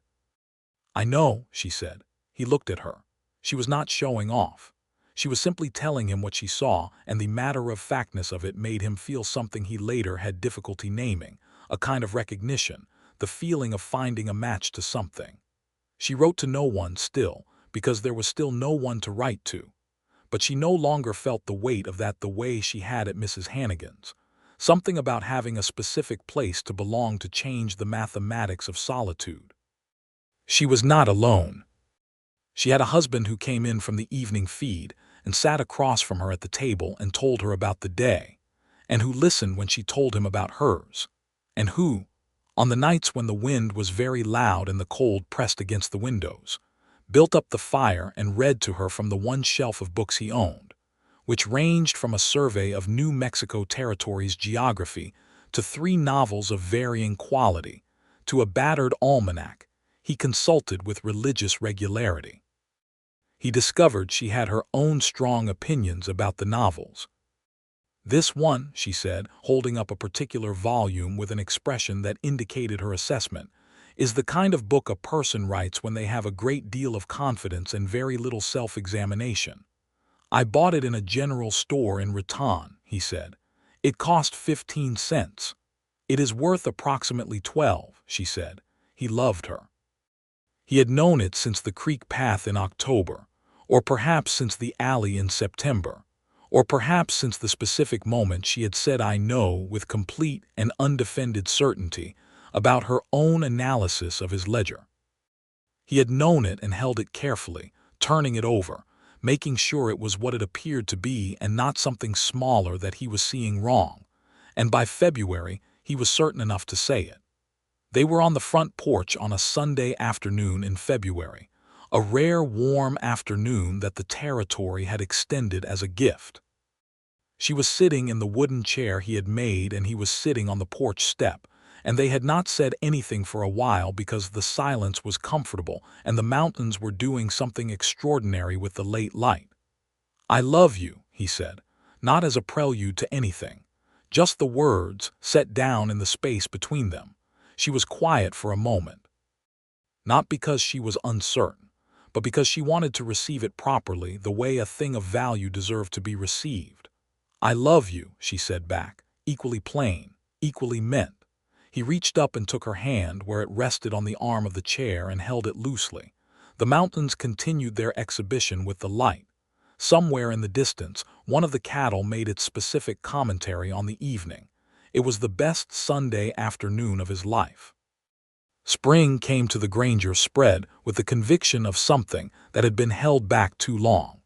A: "I know," she said. He looked at her. She was not showing off. She was simply telling him what she saw, and the matter-of-factness of it made him feel something he later had difficulty naming, a kind of recognition, the feeling of finding a match to something. She wrote to no one still, because there was still no one to write to. But she no longer felt the weight of that the way she had at Mrs. Hannigan's. Something about having a specific place to belong to changed the mathematics of solitude. She was not alone. She had a husband who came in from the evening feed and sat across from her at the table and told her about the day, and who listened when she told him about hers, and who, on the nights when the wind was very loud and the cold pressed against the windows, built up the fire and read to her from the one shelf of books he owned, which ranged from a survey of New Mexico Territory's geography to 3 novels of varying quality, to a battered almanac he consulted with religious regularity. He discovered she had her own strong opinions about the novels. "This one," she said, holding up a particular volume with an expression that indicated her assessment, "is the kind of book a person writes when they have a great deal of confidence and very little self-examination. I bought it in a general store in Raton," he said. "It cost 15 cents. It is worth approximately 12, she said. He loved her. He had known it since the creek path in October, or perhaps since the alley in September, or perhaps since the specific moment she had said "I know" with complete and undefended certainty about her own analysis of his ledger. He had known it and held it carefully, turning it over, making sure it was what it appeared to be and not something smaller that he was seeing wrong, and by February he was certain enough to say it. They were on the front porch on a Sunday afternoon in February, a rare warm afternoon that the territory had extended as a gift. She was sitting in the wooden chair he had made and he was sitting on the porch step, and they had not said anything for a while because the silence was comfortable and the mountains were doing something extraordinary with the late light. "I love you," he said, not as a prelude to anything, just the words set down in the space between them. She was quiet for a moment. Not because she was uncertain, but because she wanted to receive it properly, the way a thing of value deserved to be received. "I love you," she said back, equally plain, equally meant. He reached up and took her hand where it rested on the arm of the chair and held it loosely. The mountains continued their exhibition with the light. Somewhere in the distance, one of the cattle made its specific commentary on the evening. It was the best Sunday afternoon of his life. Spring came to the Granger spread with the conviction of something that had been held back too long.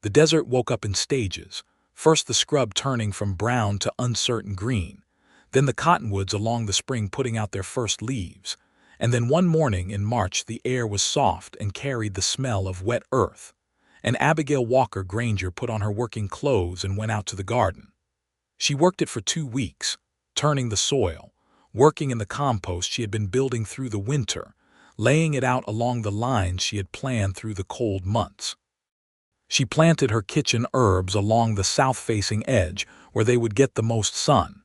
A: The desert woke up in stages, first the scrub turning from brown to uncertain green, then the cottonwoods along the spring putting out their first leaves, and then one morning in March the air was soft and carried the smell of wet earth, and Abigail Walker Granger put on her working clothes and went out to the garden. She worked it for 2 weeks, turning the soil, working in the compost she had been building through the winter, laying it out along the lines she had planned through the cold months. She planted her kitchen herbs along the south-facing edge where they would get the most sun.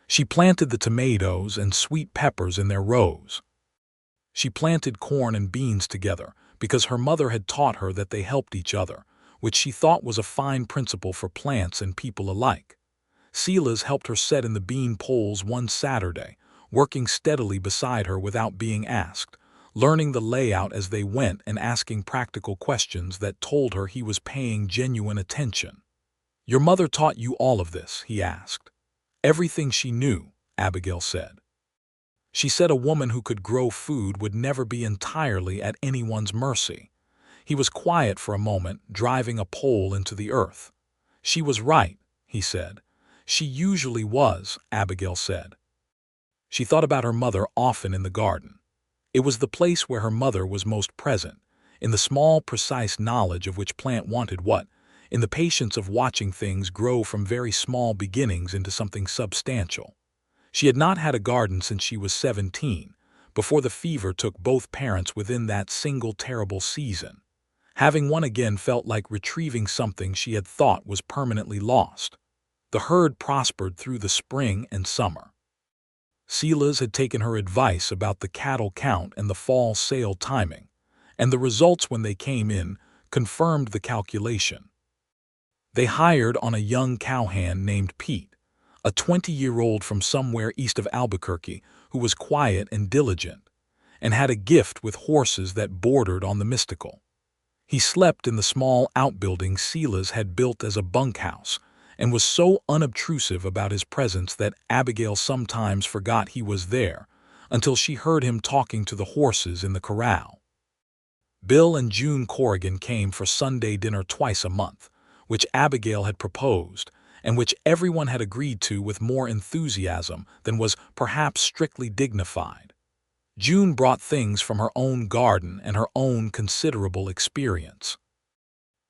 A: She planted the tomatoes and sweet peppers in their rows. She planted corn and beans together because her mother had taught her that they helped each other, which she thought was a fine principle for plants and people alike. Silas helped her set in the bean poles one Saturday, working steadily beside her without being asked, learning the layout as they went and asking practical questions that told her he was paying genuine attention. "Your mother taught you all of this?" he asked. "Everything she knew," Abigail said. She said a woman who could grow food would never be entirely at anyone's mercy. He was quiet for a moment, driving a pole into the earth. "She was right," he said. "She usually was," Abigail said. She thought about her mother often in the garden. It was the place where her mother was most present, in the small, precise knowledge of which plant wanted what, in the patience of watching things grow from very small beginnings into something substantial. She had not had a garden since she was 17, before the fever took both parents within that single terrible season. Having one again felt like retrieving something she had thought was permanently lost. The herd prospered through the spring and summer. Silas had taken her advice about the cattle count and the fall sale timing, and the results when they came in confirmed the calculation. They hired on a young cowhand named Pete, a 20-year-old from somewhere east of Albuquerque who was quiet and diligent, and had a gift with horses that bordered on the mystical. He slept in the small outbuilding Silas had built as a bunkhouse, and was so unobtrusive about his presence that Abigail sometimes forgot he was there until she heard him talking to the horses in the corral. Bill and June Corrigan came for Sunday dinner twice a month, which Abigail had proposed, and which everyone had agreed to with more enthusiasm than was perhaps strictly dignified. June brought things from her own garden and her own considerable experience.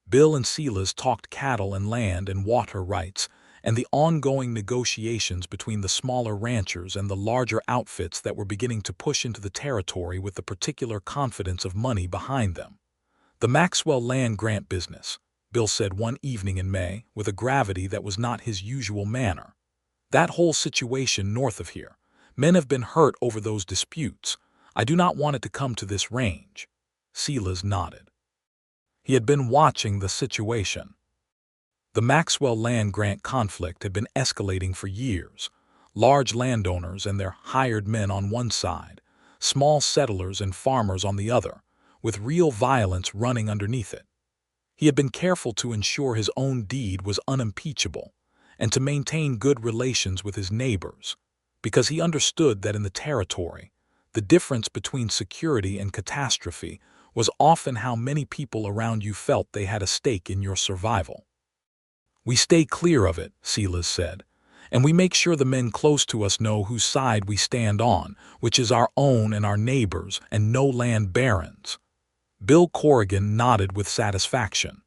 A: Bill and Silas talked cattle and land and water rights and the ongoing negotiations between the smaller ranchers and the larger outfits that were beginning to push into the territory with the particular confidence of money behind them. "The Maxwell land grant business," Bill said one evening in May, with a gravity that was not his usual manner. "That whole situation north of here. Men have been hurt over those disputes. I do not want it to come to this range." Silas nodded. He had been watching the situation. The Maxwell land grant conflict had been escalating for years. Large landowners and their hired men on one side, small settlers and farmers on the other, with real violence running underneath it. He had been careful to ensure his own deed was unimpeachable and to maintain good relations with his neighbors, because he understood that in the territory, the difference between security and catastrophe was often how many people around you felt they had a stake in your survival. "We stay clear of it," Silas said, "and we make sure the men close to us know whose side we stand on, which is our own and our neighbors, and no land barons." Bill Corrigan nodded with satisfaction.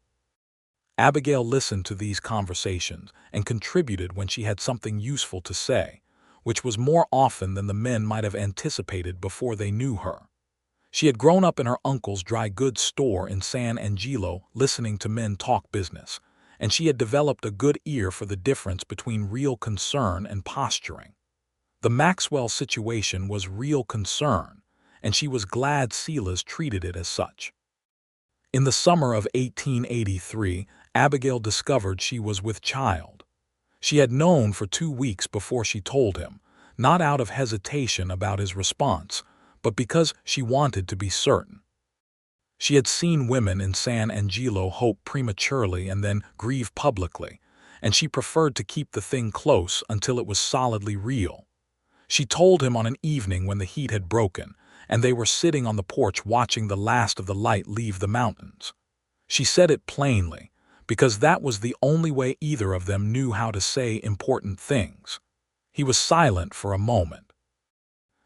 A: Abigail listened to these conversations and contributed when she had something useful to say, which was more often than the men might have anticipated before they knew her. She had grown up in her uncle's dry goods store in San Angelo listening to men talk business, and she had developed a good ear for the difference between real concern and posturing. The Maxwell situation was real concern, and she was glad Silas treated it as such. In the summer of 1883, Abigail discovered she was with child. She had known for 2 weeks before she told him, not out of hesitation about his response, but because she wanted to be certain. She had seen women in San Angelo hope prematurely and then grieve publicly, and she preferred to keep the thing close until it was solidly real. She told him on an evening when the heat had broken, and they were sitting on the porch watching the last of the light leave the mountains. She said it plainly, because that was the only way either of them knew how to say important things. He was silent for a moment.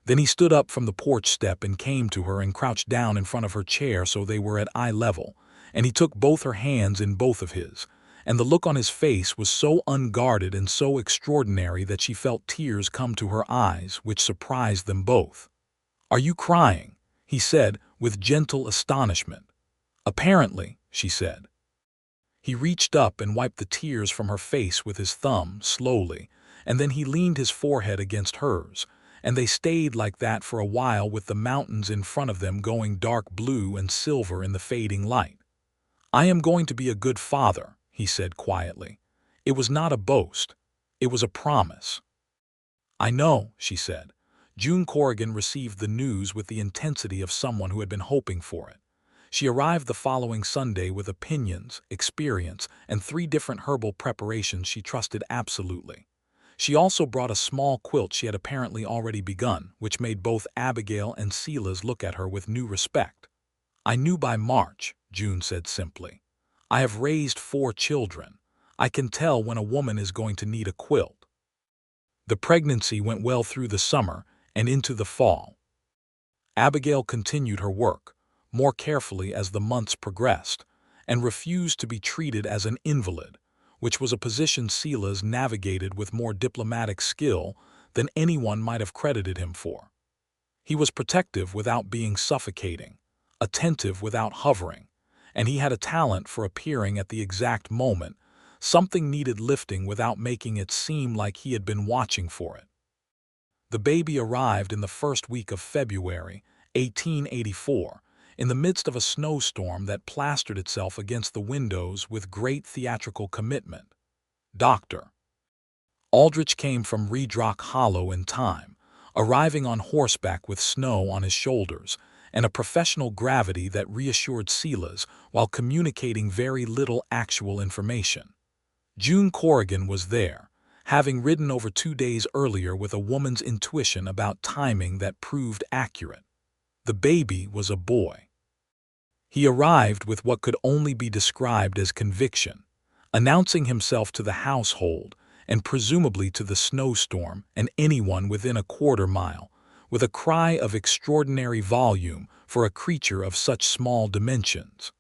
A: Then he stood up from the porch step and came to her and crouched down in front of her chair so they were at eye level, and he took both her hands in both of his, and the look on his face was so unguarded and so extraordinary that she felt tears come to her eyes, which surprised them both. "Are you crying?" he said, with gentle astonishment. "Apparently," she said. He reached up and wiped the tears from her face with his thumb, slowly, and then he leaned his forehead against hers, and they stayed like that for a while with the mountains in front of them going dark blue and silver in the fading light. "I am going to be a good father," he said quietly. It was not a boast. It was a promise. "I know," she said. June Corrigan received the news with the intensity of someone who had been hoping for it. She arrived the following Sunday with opinions, experience, and 3 different herbal preparations she trusted absolutely. She also brought a small quilt she had apparently already begun, which made both Abigail and Silas look at her with new respect. "I knew by March," June said simply. "I have raised 4 children. I can tell when a woman is going to need a quilt." The pregnancy went well through the summer and into the fall. Abigail continued her work, more carefully as the months progressed, and refused to be treated as an invalid, which was a position Silas navigated with more diplomatic skill than anyone might have credited him for. He was protective without being suffocating, attentive without hovering, and he had a talent for appearing at the exact moment something needed lifting without making it seem like he had been watching for it. The baby arrived in the first week of February, 1884, in the midst of a snowstorm that plastered itself against the windows with great theatrical commitment. Dr. Aldrich came from Redrock Hollow in time, arriving on horseback with snow on his shoulders and a professional gravity that reassured Silas while communicating very little actual information. June Corrigan was there, having ridden over 2 days earlier with a woman's intuition about timing that proved accurate. The baby was a boy. He arrived with what could only be described as conviction, announcing himself to the household and presumably to the snowstorm and anyone within a quarter-mile, with a cry of extraordinary volume for a creature of such small dimensions.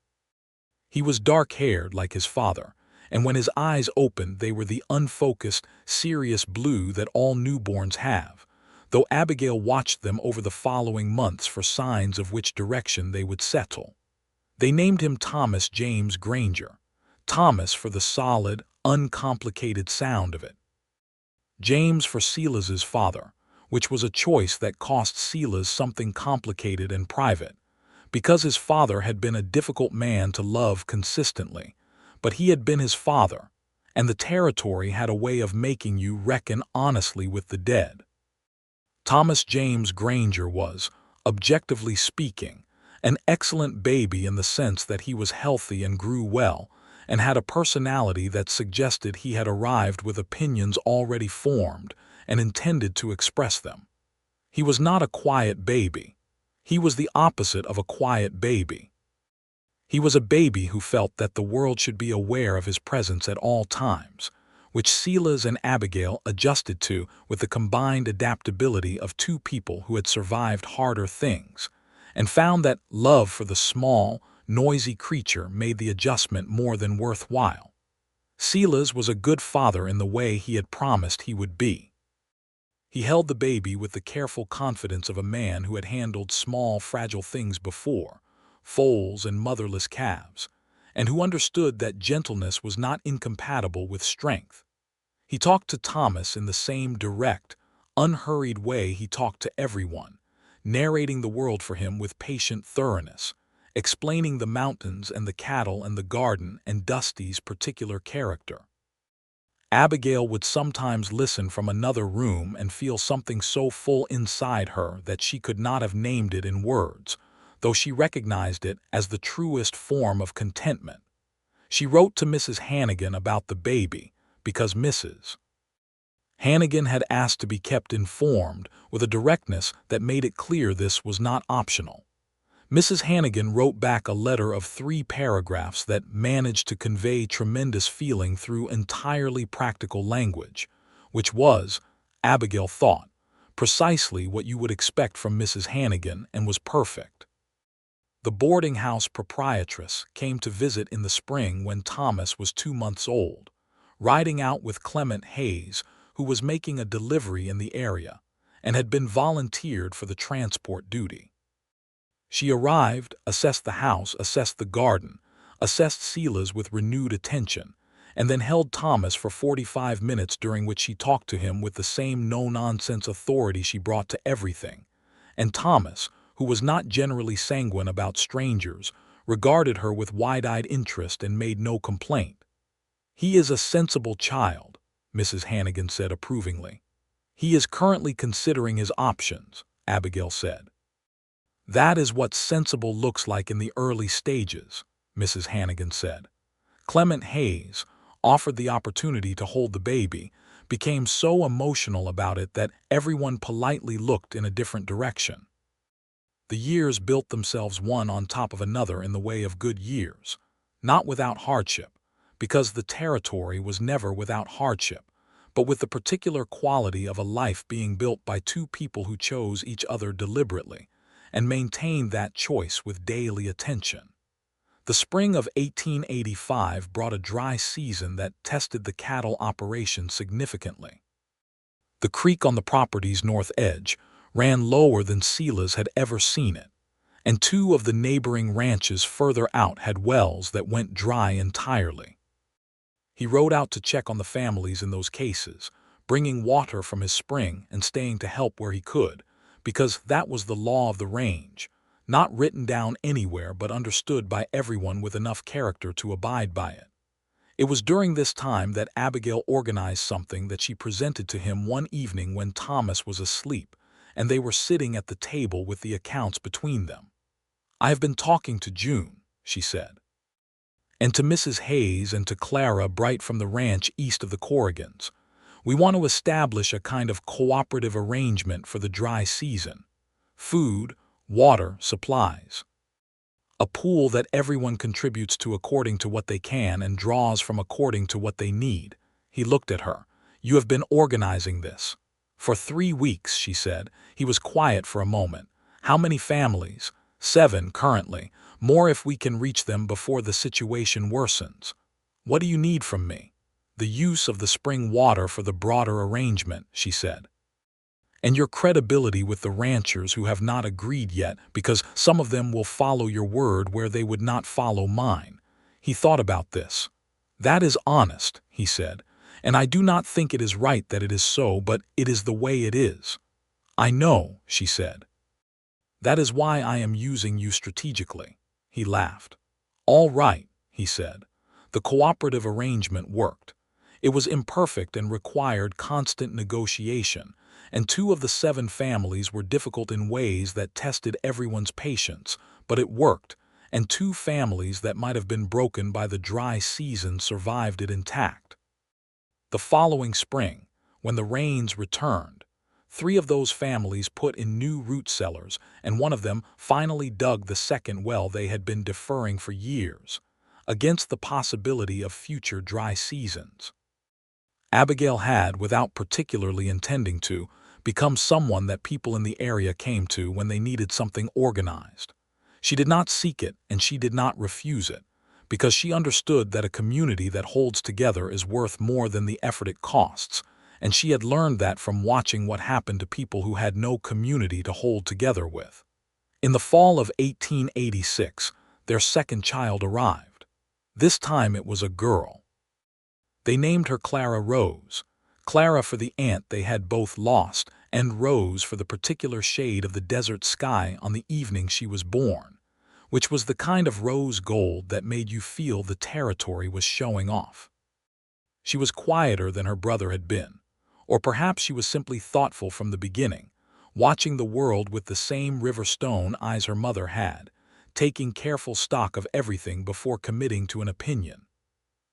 A: He was dark-haired like his father, and when his eyes opened they were the unfocused, serious blue that all newborns have, though Abigail watched them over the following months for signs of which direction they would settle. They named him Thomas James Granger, Thomas for the solid, uncomplicated sound of it, James for Silas's father, which was a choice that cost Silas something complicated and private, because his father had been a difficult man to love consistently, but he had been his father, and the territory had a way of making you reckon honestly with the dead. Thomas James Granger was, objectively speaking, an excellent baby in the sense that he was healthy and grew well, and had a personality that suggested he had arrived with opinions already formed and intended to express them. He was not a quiet baby. He was the opposite of a quiet baby. He was a baby who felt that the world should be aware of his presence at all times, which Silas and Abigail adjusted to with the combined adaptability of 2 people who had survived harder things, and found that love for the small, noisy creature made the adjustment more than worthwhile. Silas was a good father in the way he had promised he would be. He held the baby with the careful confidence of a man who had handled small, fragile things before, foals and motherless calves, and who understood that gentleness was not incompatible with strength. He talked to Thomas in the same direct, unhurried way he talked to everyone, narrating the world for him with patient thoroughness, explaining the mountains and the cattle and the garden and Dusty's particular character. Abigail would sometimes listen from another room and feel something so full inside her that she could not have named it in words, though she recognized it as the truest form of contentment. She wrote to Mrs. Hannigan about the baby because Mrs. Hannigan had asked to be kept informed with a directness that made it clear this was not optional. Mrs. Hannigan wrote back a letter of 3 paragraphs that managed to convey tremendous feeling through entirely practical language, which was, Abigail thought, precisely what you would expect from Mrs. Hannigan and was perfect. The boarding house proprietress came to visit in the spring when Thomas was 2 months old, riding out with Clement Hayes, who was making a delivery in the area, and had been volunteered for the transport duty. She arrived, assessed the house, assessed the garden, assessed Silas with renewed attention, and then held Thomas for 45 minutes during which she talked to him with the same no-nonsense authority she brought to everything, and Thomas, who was not generally sanguine about strangers, regarded her with wide-eyed interest and made no complaint. "He is a sensible child," Mrs. Hannigan said approvingly. He is currently considering his options, Abigail said. That is what sensible looks like in the early stages, Mrs. Hannigan said. Clement Hayes, offered the opportunity to hold the baby, became so emotional about it that everyone politely looked in a different direction. The years built themselves one on top of another in the way of good years, not without hardship, because the territory was never without hardship, but with the particular quality of a life being built by two people who chose each other deliberately and maintained that choice with daily attention. The spring of 1885 brought a dry season that tested the cattle operation significantly. The creek on the property's north edge ran lower than Silas had ever seen it, and two of the neighboring ranches further out had wells that went dry entirely. He rode out to check on the families in those cases, bringing water from his spring and staying to help where he could, because that was the law of the range, not written down anywhere but understood by everyone with enough character to abide by it. It was during this time that Abigail organized something that she presented to him one evening when Thomas was asleep, and they were sitting at the table with the accounts between them. "I have been talking to June," she said, "and to Mrs. Hayes and to Clara Bright from the ranch east of the Corrigans. We want to establish a kind of cooperative arrangement for the dry season. Food, water, supplies. A pool that everyone contributes to according to what they can and draws from according to what they need." He looked at her. "You have been organizing this." "For 3 weeks," she said. He was quiet for a moment. "How many families?" 7 currently. More if we can reach them before the situation worsens." "What do you need from me?" "The use of the spring water for the broader arrangement," she said. "And your credibility with the ranchers who have not agreed yet, because some of them will follow your word where they would not follow mine." He thought about this. "That is honest," he said, "and I do not think it is right that it is so, but it is the way it is." "I know," she said. "That is why I am using you strategically." He laughed. "All right," he said. The cooperative arrangement worked. It was imperfect and required constant negotiation, and 2 of the 7 families were difficult in ways that tested everyone's patience, but it worked, and 2 families that might have been broken by the dry season survived it intact. The following spring, when the rains returned, 3 of those families put in new root cellars, and one of them finally dug the second well they had been deferring for years, against the possibility of future dry seasons. Abigail had, without particularly intending to, become someone that people in the area came to when they needed something organized. She did not seek it and she did not refuse it, because she understood that a community that holds together is worth more than the effort it costs, and she had learned that from watching what happened to people who had no community to hold together with. In the fall of 1886, their second child arrived. This time it was a girl. They named her Clara Rose, Clara for the aunt they had both lost, and Rose for the particular shade of the desert sky on the evening she was born, which was the kind of rose gold that made you feel the territory was showing off. She was quieter than her brother had been, or perhaps she was simply thoughtful from the beginning, watching the world with the same river stone eyes her mother had, taking careful stock of everything before committing to an opinion.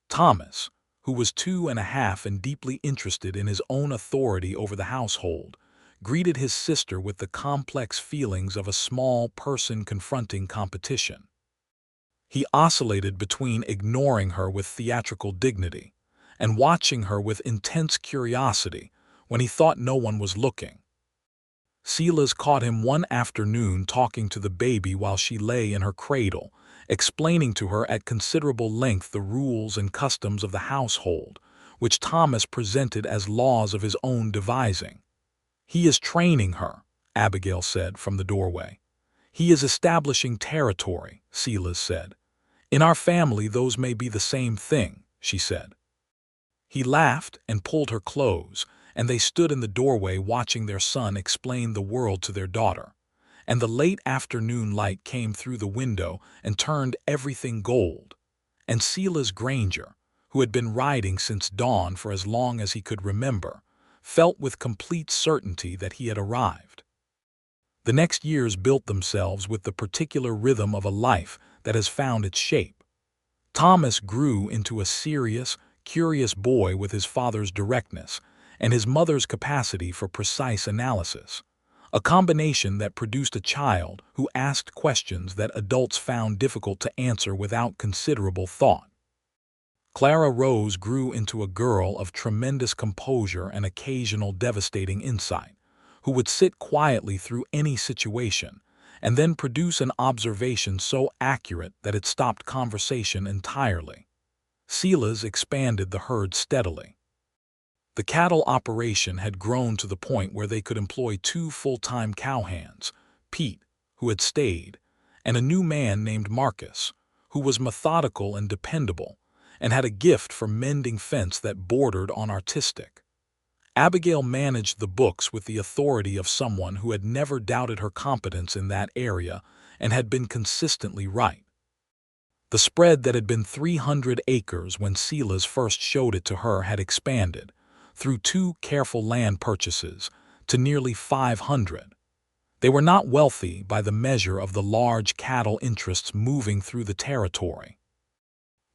A: Thomas, who was 2½ and deeply interested in his own authority over the household, greeted his sister with the complex feelings of a small person confronting competition. He oscillated between ignoring her with theatrical dignity and watching her with intense curiosity when he thought no one was looking. Silas caught him one afternoon talking to the baby while she lay in her cradle, explaining to her at considerable length the rules and customs of the household, which Thomas presented as laws of his own devising. "He is training her," Abigail said from the doorway. "He is establishing territory," Silas said. "In our family those may be the same thing," she said. He laughed and pulled her close, and they stood in the doorway watching their son explain the world to their daughter. And the late afternoon light came through the window and turned everything gold. And Silas Granger, who had been riding since dawn for as long as he could remember, felt with complete certainty that he had arrived. The next years built themselves with the particular rhythm of a life that has found its shape. Thomas grew into a serious, curious boy with his father's directness and his mother's capacity for precise analysis, a combination that produced a child who asked questions that adults found difficult to answer without considerable thought. Clara Rose grew into a girl of tremendous composure and occasional devastating insight, who would sit quietly through any situation and then produce an observation so accurate that it stopped conversation entirely. Silas expanded the herd steadily. The cattle operation had grown to the point where they could employ 2 full-time cowhands, Pete, who had stayed, and a new man named Marcus, who was methodical and dependable, and had a gift for mending fence that bordered on artistic. Abigail managed the books with the authority of someone who had never doubted her competence in that area and had been consistently right. The spread that had been 300 acres when Silas first showed it to her had expanded, through 2 careful land purchases, to nearly 500. They were not wealthy by the measure of the large cattle interests moving through the territory,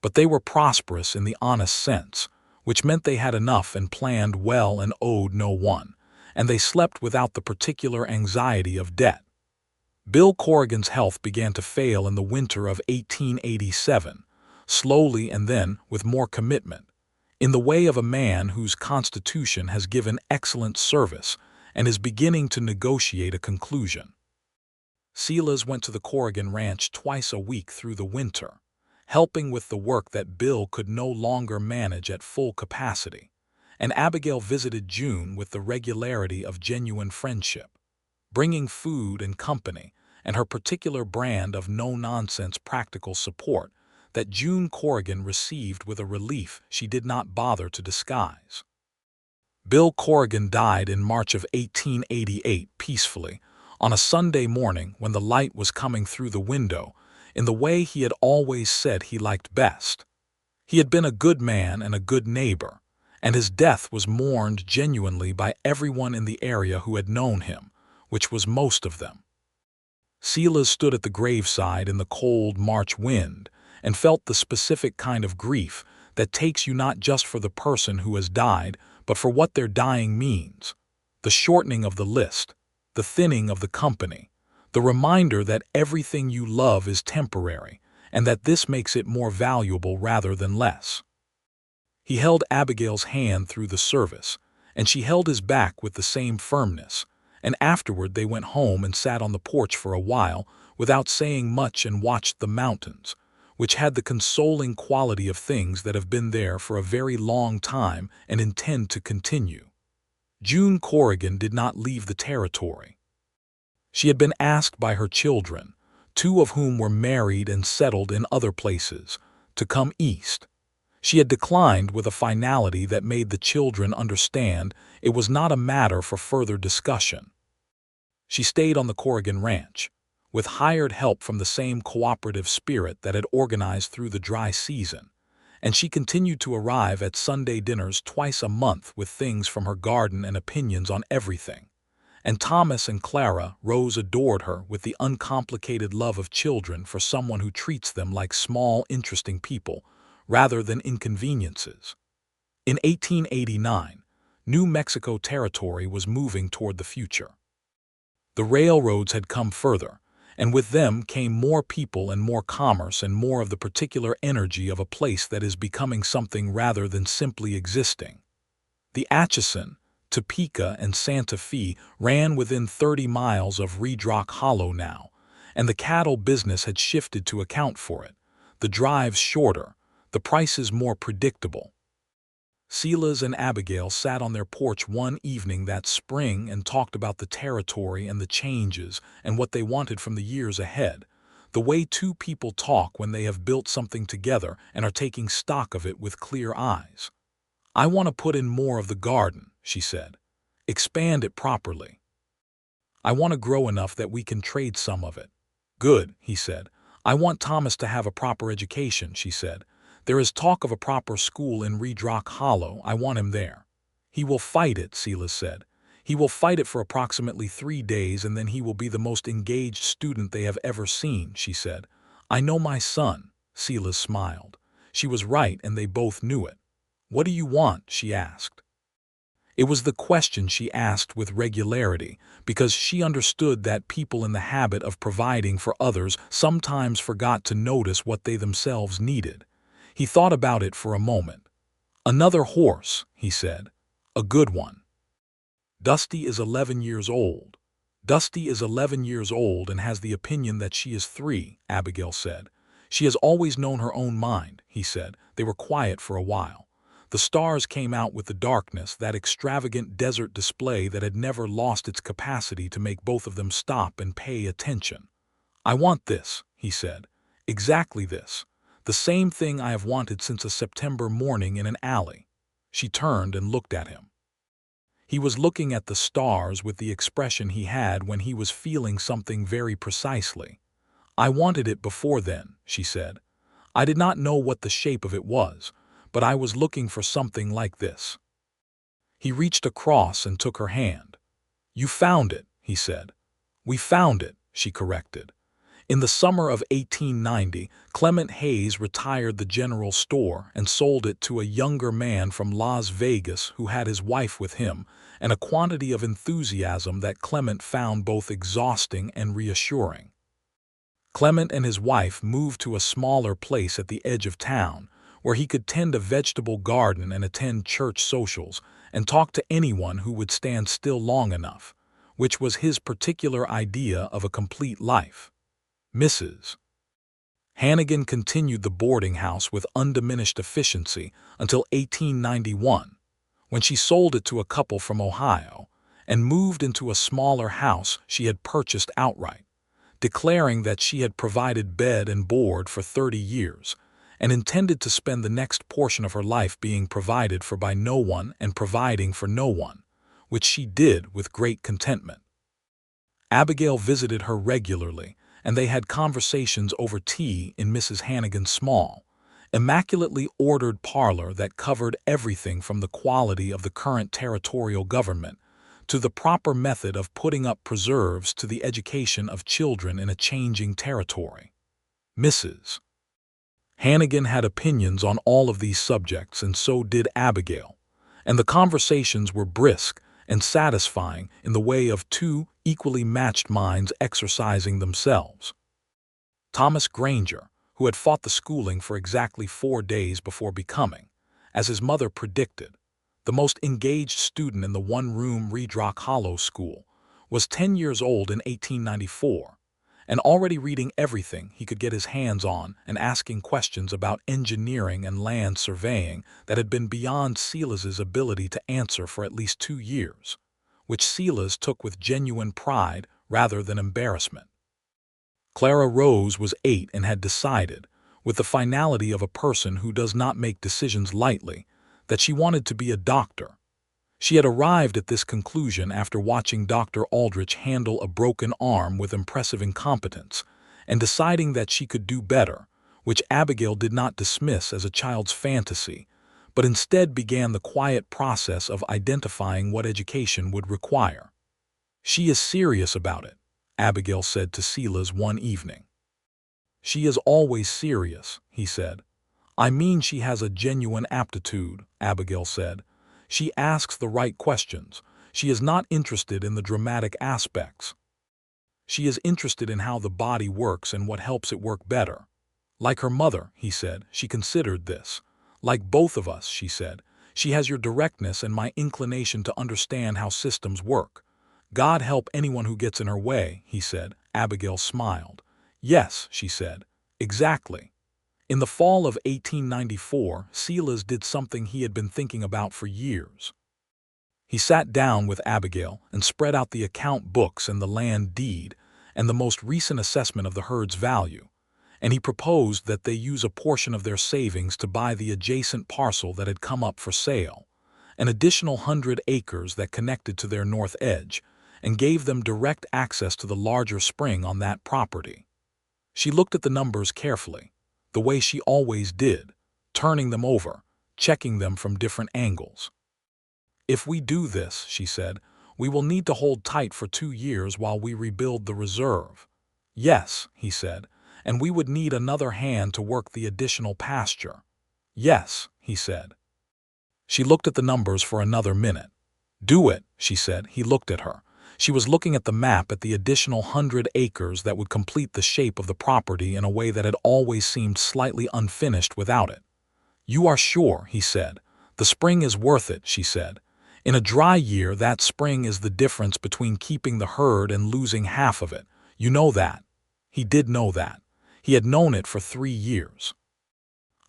A: but they were prosperous in the honest sense, which meant they had enough and planned well and owed no one, and they slept without the particular anxiety of debt. Bill Corrigan's health began to fail in the winter of 1887, slowly and then with more commitment, in the way of a man whose constitution has given excellent service and is beginning to negotiate a conclusion. Silas went to the Corrigan ranch twice a week through the winter, helping with the work that Bill could no longer manage at full capacity, and Abigail visited June with the regularity of genuine friendship, bringing food and company and her particular brand of no-nonsense practical support that June Corrigan received with a relief she did not bother to disguise. Bill Corrigan died in March of 1888 peacefully, on a Sunday morning when the light was coming through the window, in the way he had always said he liked best. He had been a good man and a good neighbor, and his death was mourned genuinely by everyone in the area who had known him, which was most of them. Silas stood at the graveside in the cold March wind and felt the specific kind of grief that takes you not just for the person who has died, but for what their dying means, the shortening of the list, the thinning of the company, the reminder that everything you love is temporary and that this makes it more valuable rather than less. He held Abigail's hand through the service, and she held his back with the same firmness, and afterward they went home and sat on the porch for a while without saying much and watched the mountains, which had the consoling quality of things that have been there for a very long time and intend to continue. June Corrigan did not leave the territory. She had been asked by her children, 2 of whom were married and settled in other places, to come east. She had declined with a finality that made the children understand it was not a matter for further discussion. She stayed on the Corrigan ranch, with hired help from the same cooperative spirit that had organized through the dry season, and she continued to arrive at Sunday dinners twice a month with things from her garden and opinions on everything. And Thomas and Clara Rose adored her with the uncomplicated love of children for someone who treats them like small, interesting people, rather than inconveniences. In 1889, New Mexico Territory was moving toward the future. The railroads had come further, and with them came more people and more commerce and more of the particular energy of a place that is becoming something rather than simply existing. The Atchison, Topeka, and Santa Fe ran within 30 miles of Redrock Hollow now, and the cattle business had shifted to account for it, the drives shorter, the prices more predictable. Silas and Abigail sat on their porch one evening that spring and talked about the territory and the changes and what they wanted from the years ahead, the way 2 people talk when they have built something together and are taking stock of it with clear eyes. "I want to put in more of the garden," she said. "Expand it properly. I want to grow enough that we can trade some of it." "Good," he said. "I want Thomas to have a proper education," she said. "There is talk of a proper school in Redrock Hollow. I want him there." "He will fight it," Silas said. "He will fight it for approximately 3 days, and then he will be the most engaged student they have ever seen," she said. "I know my son." Silas smiled. She was right, and they both knew it. "What do you want?" she asked. It was the question she asked with regularity, because she understood that people in the habit of providing for others sometimes forgot to notice what they themselves needed. He thought about it for a moment. "Another horse," he said. "A good one." Dusty is 11 years old. Dusty is 11 years old and has the opinion that she is 3, Abigail said. "She has always known her own mind," he said. They were quiet for a while. The stars came out with the darkness, that extravagant desert display that had never lost its capacity to make both of them stop and pay attention. "I want this," he said. "Exactly this. The same thing I have wanted since a September morning in an alley." She turned and looked at him. He was looking at the stars with the expression he had when he was feeling something very precisely. "I wanted it before then," she said. "I did not know what the shape of it was, but I was looking for something like this." He reached across and took her hand. "You found it," he said. "We found it," she corrected. In the summer of 1890, Clement Hayes retired the general store and sold it to a younger man from Las Vegas who had his wife with him, and a quantity of enthusiasm that Clement found both exhausting and reassuring. Clement and his wife moved to a smaller place at the edge of town, where he could tend a vegetable garden and attend church socials, and talk to anyone who would stand still long enough, which was his particular idea of a complete life. Mrs. Hannigan continued the boarding house with undiminished efficiency until 1891, when she sold it to a couple from Ohio and moved into a smaller house she had purchased outright, declaring that she had provided bed and board for 30 years and intended to spend the next portion of her life being provided for by no one and providing for no one, which she did with great contentment. Abigail visited her regularly, and they had conversations over tea in Mrs. Hannigan's small, immaculately ordered parlor that covered everything from the quality of the current territorial government to the proper method of putting up preserves to the education of children in a changing territory. Mrs. Hannigan had opinions on all of these subjects, and so did Abigail, and the conversations were brisk and satisfying in the way of two equally matched minds exercising themselves. Thomas Granger, who had fought the schooling for exactly 4 days before becoming, as his mother predicted, the most engaged student in the one-room Redrock Hollow School, was 10 years old in 1894, and already reading everything he could get his hands on and asking questions about engineering and land surveying that had been beyond Silas's ability to answer for at least 2 years, which Silas took with genuine pride rather than embarrassment. Clara Rose was 8 and had decided, with the finality of a person who does not make decisions lightly, that she wanted to be a doctor. She had arrived at this conclusion after watching Dr. Aldrich handle a broken arm with impressive incompetence, and deciding that she could do better, which Abigail did not dismiss as a child's fantasy, but instead began the quiet process of identifying what education would require. "She is serious about it," Abigail said to Silas one evening. "She is always serious," he said. "I mean she has a genuine aptitude," Abigail said. "She asks the right questions. She is not interested in the dramatic aspects. She is interested in how the body works and what helps it work better." "Like her mother," he said. She considered this. "Like both of us," she said. "She has your directness and my inclination to understand how systems work." "God help anyone who gets in her way," he said. Abigail smiled. "Yes," she said. "Exactly." In the fall of 1894, Silas did something he had been thinking about for years. He sat down with Abigail and spread out the account books and the land deed and the most recent assessment of the herd's value, and he proposed that they use a portion of their savings to buy the adjacent parcel that had come up for sale, an additional 100 acres that connected to their north edge, and gave them direct access to the larger spring on that property. She looked at the numbers carefully, the way she always did, turning them over, checking them from different angles. If we do this, she said, we will need to hold tight for 2 years while we rebuild the reserve. Yes, he said, and we would need another hand to work the additional pasture. Yes, he said. She looked at the numbers for another minute. Do it, she said. He looked at her. She was looking at the map at the additional 100 acres that would complete the shape of the property in a way that had always seemed slightly unfinished without it. You are sure, he said. The spring is worth it, she said. In a dry year, that spring is the difference between keeping the herd and losing half of it. You know that. He did know that. He had known it for 3 years.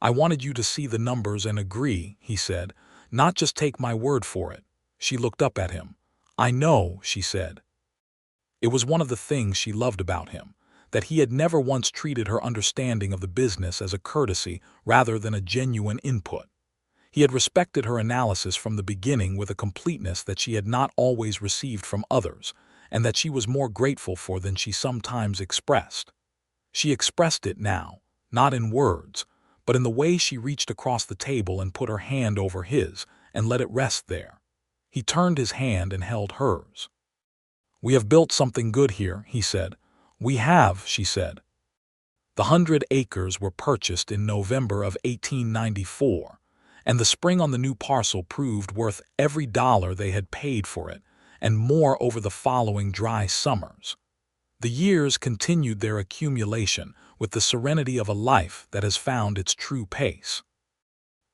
A: I wanted you to see the numbers and agree, he said, not just take my word for it. She looked up at him. I know, she said. It was one of the things she loved about him, that he had never once treated her understanding of the business as a courtesy rather than a genuine input. He had respected her analysis from the beginning with a completeness that she had not always received from others, and that she was more grateful for than she sometimes expressed. She expressed it now, not in words, but in the way she reached across the table and put her hand over his and let it rest there. He turned his hand and held hers. We have built something good here, he said. We have, she said. The 100 acres were purchased in November of 1894, and the spring on the new parcel proved worth every dollar they had paid for it, and more over the following dry summers. The years continued their accumulation with the serenity of a life that has found its true pace.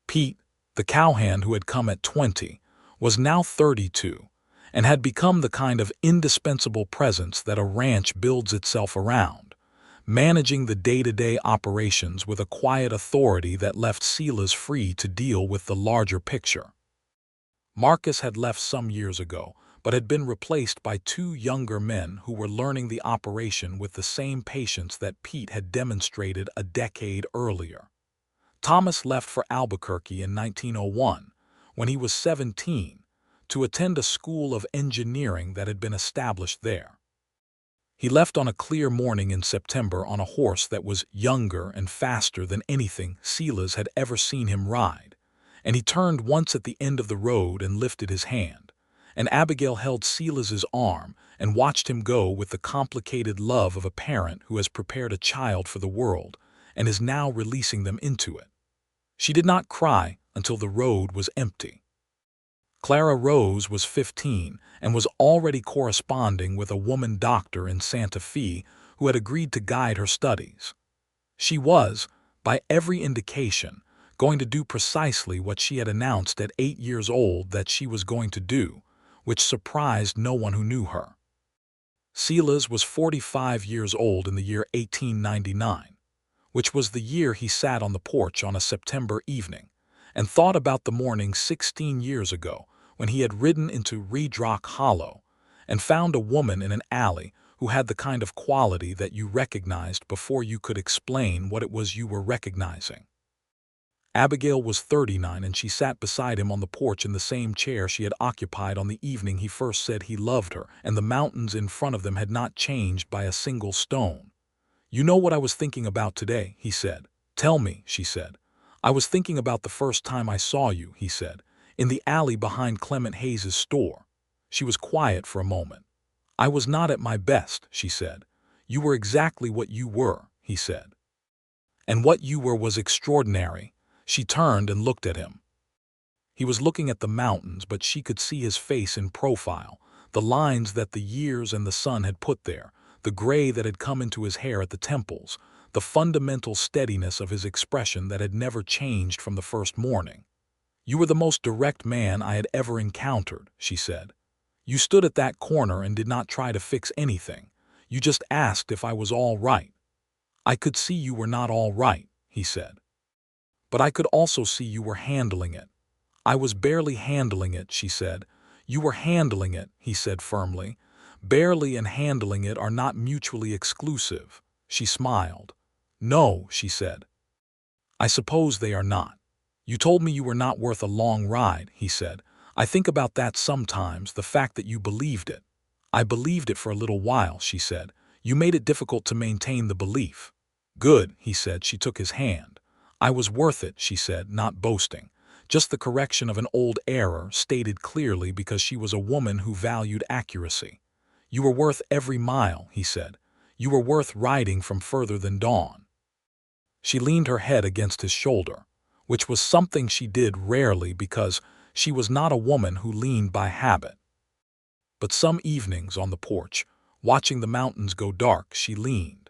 A: Pete, the cowhand who had come at 20, was now 32, and had become the kind of indispensable presence that a ranch builds itself around, managing the day-to-day operations with a quiet authority that left Silas free to deal with the larger picture. Marcus had left some years ago, but had been replaced by 2 younger men who were learning the operation with the same patience that Pete had demonstrated a decade earlier. Thomas left for Albuquerque in 1901, when he was 17, to attend a school of engineering that had been established there. He left on a clear morning in September on a horse that was younger and faster than anything Silas had ever seen him ride, and he turned once at the end of the road and lifted his hand, and Abigail held Silas's arm and watched him go with the complicated love of a parent who has prepared a child for the world and is now releasing them into it. She did not cry until the road was empty. Clara Rose was 15 and was already corresponding with a woman doctor in Santa Fe who had agreed to guide her studies. She was, by every indication, going to do precisely what she had announced at 8 years old that she was going to do, which surprised no one who knew her. Silas was 45 years old in the year 1899, which was the year he sat on the porch on a September evening and thought about the morning 16 years ago when he had ridden into Redrock Hollow and found a woman in an alley who had the kind of quality that you recognized before you could explain what it was you were recognizing. Abigail was 39, and she sat beside him on the porch in the same chair she had occupied on the evening he first said he loved her, and the mountains in front of them had not changed by a single stone. You know what I was thinking about today, he said. Tell me, she said. I was thinking about the first time I saw you, he said, in the alley behind Clement Hayes's store. She was quiet for a moment. I was not at my best, she said. You were exactly what you were, he said. And what you were was extraordinary. She turned and looked at him. He was looking at the mountains, but she could see his face in profile, the lines that the years and the sun had put there, the gray that had come into his hair at the temples, the fundamental steadiness of his expression that had never changed from the first morning. You were the most direct man I had ever encountered, she said. You stood at that corner and did not try to fix anything. You just asked if I was all right. I could see you were not all right, he said. But I could also see you were handling it. I was barely handling it, she said. You were handling it, he said firmly. Barely and handling it are not mutually exclusive. She smiled. No, she said. I suppose they are not. You told me you were not worth a long ride, he said. I think about that sometimes, the fact that you believed it. I believed it for a little while, she said. You made it difficult to maintain the belief. Good, he said. She took his hand. I was worth it, she said, not boasting. just the correction of an old error stated clearly because she was a woman who valued accuracy. "You were worth every mile," he said. "You were worth riding from further than dawn." She leaned her head against his shoulder, which was something she did rarely because she was not a woman who leaned by habit. But some evenings on the porch, watching the mountains go dark, she leaned.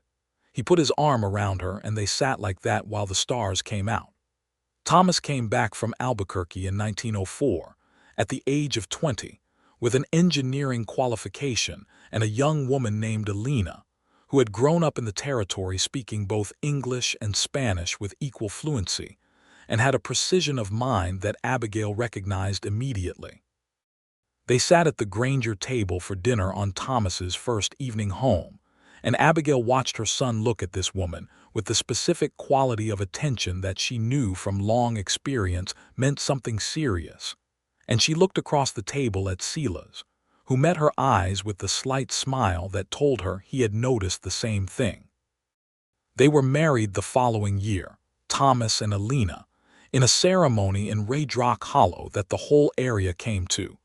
A: He put his arm around her and they sat like that while the stars came out. Thomas came back from Albuquerque in 1904, at the age of 20, with an engineering qualification and a young woman named Alina, who had grown up in the territory speaking both English and Spanish with equal fluency, and had a precision of mind that Abigail recognized immediately. They sat at the Granger table for dinner on Thomas's first evening home, and Abigail watched her son look at this woman with the specific quality of attention that she knew from long experience meant something serious. And she looked across the table at Silas, who met her eyes with the slight smile that told her he had noticed the same thing. They were married the following year, Thomas and Alina, in a ceremony in Raydrock Hollow that the whole area came to,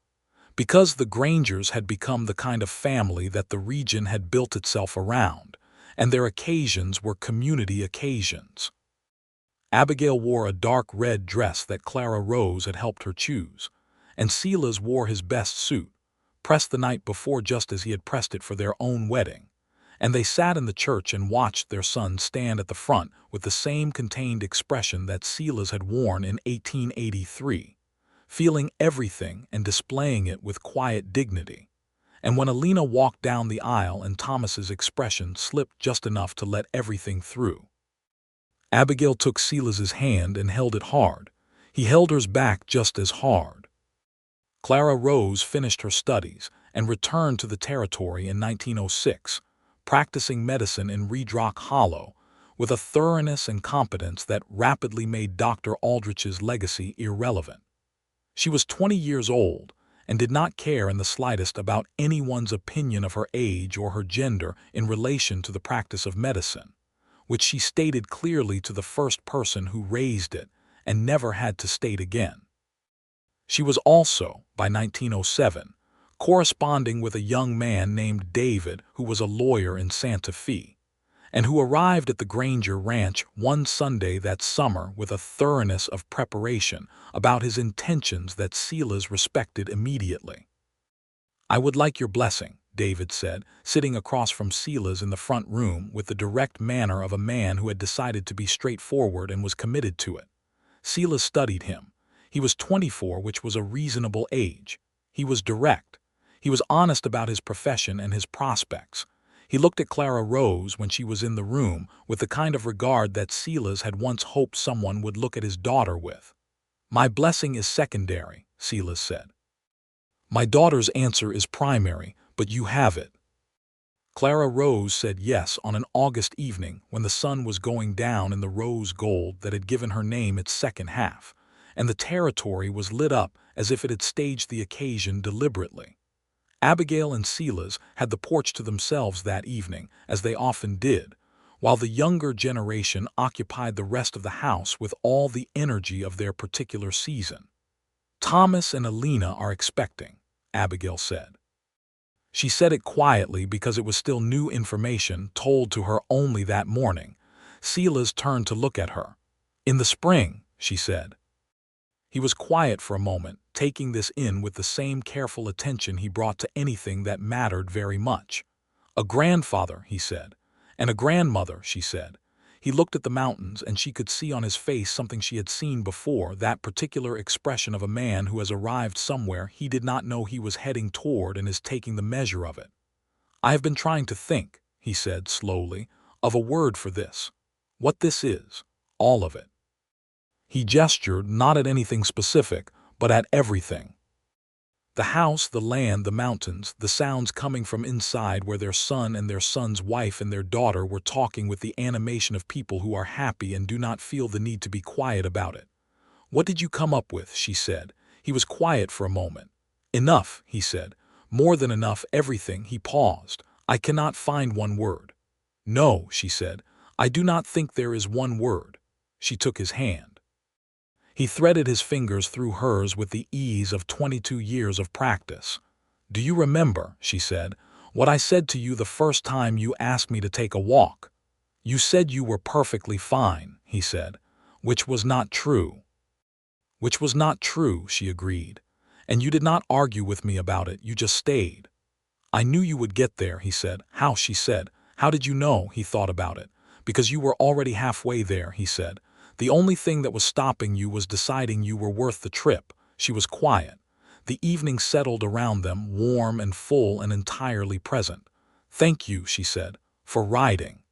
A: because the Grangers had become the kind of family that the region had built itself around, and their occasions were community occasions. Abigail wore a dark red dress that Clara Rose had helped her choose, and Silas wore his best suit, pressed the night before just as he had pressed it for their own wedding, and they sat in the church and watched their son stand at the front with the same contained expression that Silas had worn in 1883, feeling everything and displaying it with quiet dignity. And when Alina walked down the aisle and Thomas's expression slipped just enough to let everything through. Abigail took Silas's hand and held it hard. He held hers back just as hard. Clara Rose finished her studies and returned to the territory in 1906, practicing medicine in Raydrock Hollow with a thoroughness and competence that rapidly made Dr. Aldrich's legacy irrelevant. She was 20 years old and did not care in the slightest about anyone's opinion of her age or her gender in relation to the practice of medicine, which she stated clearly to the first person who raised it and never had to state again. She was also, by 1907, corresponding with a young man named David who was a lawyer in Santa Fe, and who arrived at the Granger Ranch one Sunday that summer with a thoroughness of preparation about his intentions that Silas respected immediately. "I would like your blessing," David said, sitting across from Silas in the front room with the direct manner of a man who had decided to be straightforward and was committed to it. Silas studied him. He was 24, which was a reasonable age. He was direct. He was honest about his profession and his prospects. He looked at Clara Rose when she was in the room with the kind of regard that Silas had once hoped someone would look at his daughter with. "My blessing is secondary," Silas said. "My daughter's answer is primary, but you have it." Clara Rose said yes on an August evening when the sun was going down in the rose gold that had given her name its second half, and the territory was lit up as if it had staged the occasion deliberately. Abigail and Silas had the porch to themselves that evening, as they often did, while the younger generation occupied the rest of the house with all the energy of their particular season. "Thomas and Alina are expecting," Abigail said. She said it quietly because it was still new information told to her only that morning. Silas turned to look at her. "In the spring," she said. He was quiet for a moment, taking this in with the same careful attention he brought to anything that mattered very much. "A grandfather," he said, "and a grandmother," she said. He looked at the mountains, and she could see on his face something she had seen before, that particular expression of a man who has arrived somewhere he did not know he was heading toward and is taking the measure of it. "I have been trying to think," he said slowly, "of a word for this. What this is. All of it." He gestured not at anything specific, but at everything. The house, the land, the mountains, the sounds coming from inside where their son and their son's wife and their daughter were talking with the animation of people who are happy and do not feel the need to be quiet about it. "What did you come up with?" she said. He was quiet for a moment. "Enough," he said. "More than enough, everything." He paused. "I cannot find one word." "No," she said. "I do not think there is one word." She took his hand. He threaded his fingers through hers with the ease of 22 years of practice. "Do you remember," she said, "what I said to you the first time you asked me to take a walk?" "You said you were perfectly fine," he said, "which was not true." "Which was not true," she agreed. "And you did not argue with me about it, you just stayed." "I knew you would get there," he said. "How?" she said. "How did you know?" He thought about it. "Because you were already halfway there," he said. "The only thing that was stopping you was deciding you were worth the trip." She was quiet. The evening settled around them, warm and full and entirely present. "Thank you," she said, "for riding."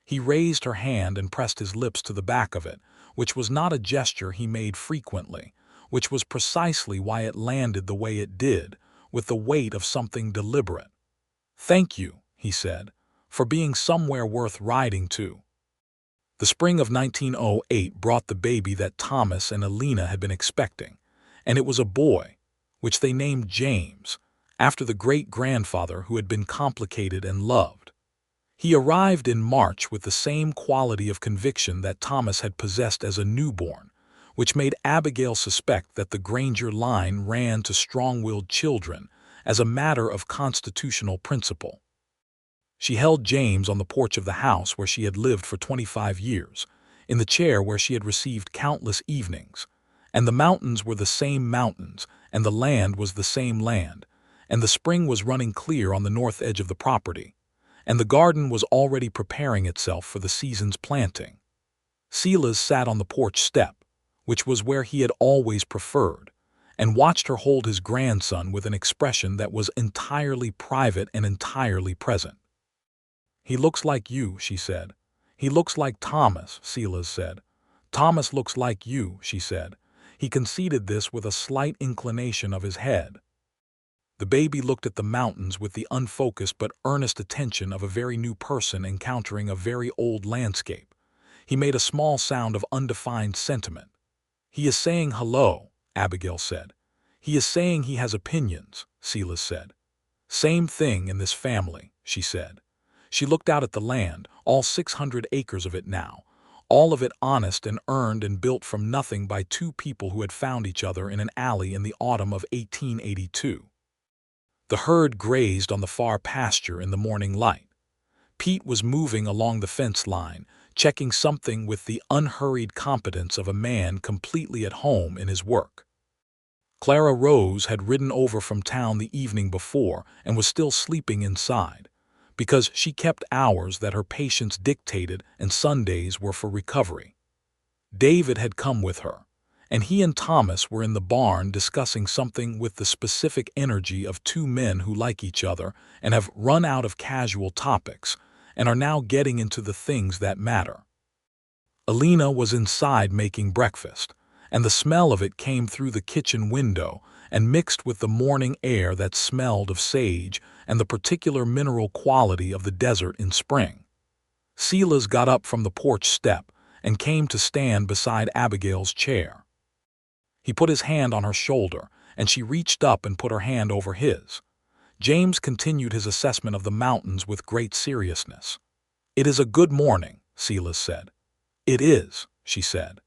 A: He raised her hand and pressed his lips to the back of it, which was not a gesture he made frequently, which was precisely why it landed the way it did, with the weight of something deliberate. "Thank you," he said, "for being somewhere worth riding to." The spring of 1908 brought the baby that Thomas and Alina had been expecting, and it was a boy, which they named James, after the great-grandfather who had been complicated and loved. He arrived in March with the same quality of conviction that Thomas had possessed as a newborn, which made Abigail suspect that the Granger line ran to strong-willed children as a matter of constitutional principle. She held James on the porch of the house where she had lived for 25 years, in the chair where she had received countless evenings, and the mountains were the same mountains, and the land was the same land, and the spring was running clear on the north edge of the property, and the garden was already preparing itself for the season's planting. Silas sat on the porch step, which was where he had always preferred, and watched her hold his grandson with an expression that was entirely private and entirely present. "He looks like you," she said. "He looks like Thomas," Silas said. "Thomas looks like you," she said. He conceded this with a slight inclination of his head. The baby looked at the mountains with the unfocused but earnest attention of a very new person encountering a very old landscape. He made a small sound of undefined sentiment. "He is saying hello," Abigail said. "He is saying he has opinions," Silas said. "Same thing in this family," she said. She looked out at the land, all 600 acres of it now, all of it honest and earned and built from nothing by two people who had found each other in an alley in the autumn of 1882. The herd grazed on the far pasture in the morning light. Pete was moving along the fence line, checking something with the unhurried competence of a man completely at home in his work. Clara Rose had ridden over from town the evening before and was still sleeping inside, because she kept hours that her patients dictated and Sundays were for recovery. David had come with her, and he and Thomas were in the barn discussing something with the specific energy of two men who like each other and have run out of casual topics and are now getting into the things that matter. Alina was inside making breakfast, and the smell of it came through the kitchen window and mixed with the morning air that smelled of sage and the particular mineral quality of the desert in spring. Silas got up from the porch step and came to stand beside Abigail's chair. He put his hand on her shoulder, and she reached up and put her hand over his. James continued his assessment of the mountains with great seriousness. "It is a good morning," Silas said. "It is," she said.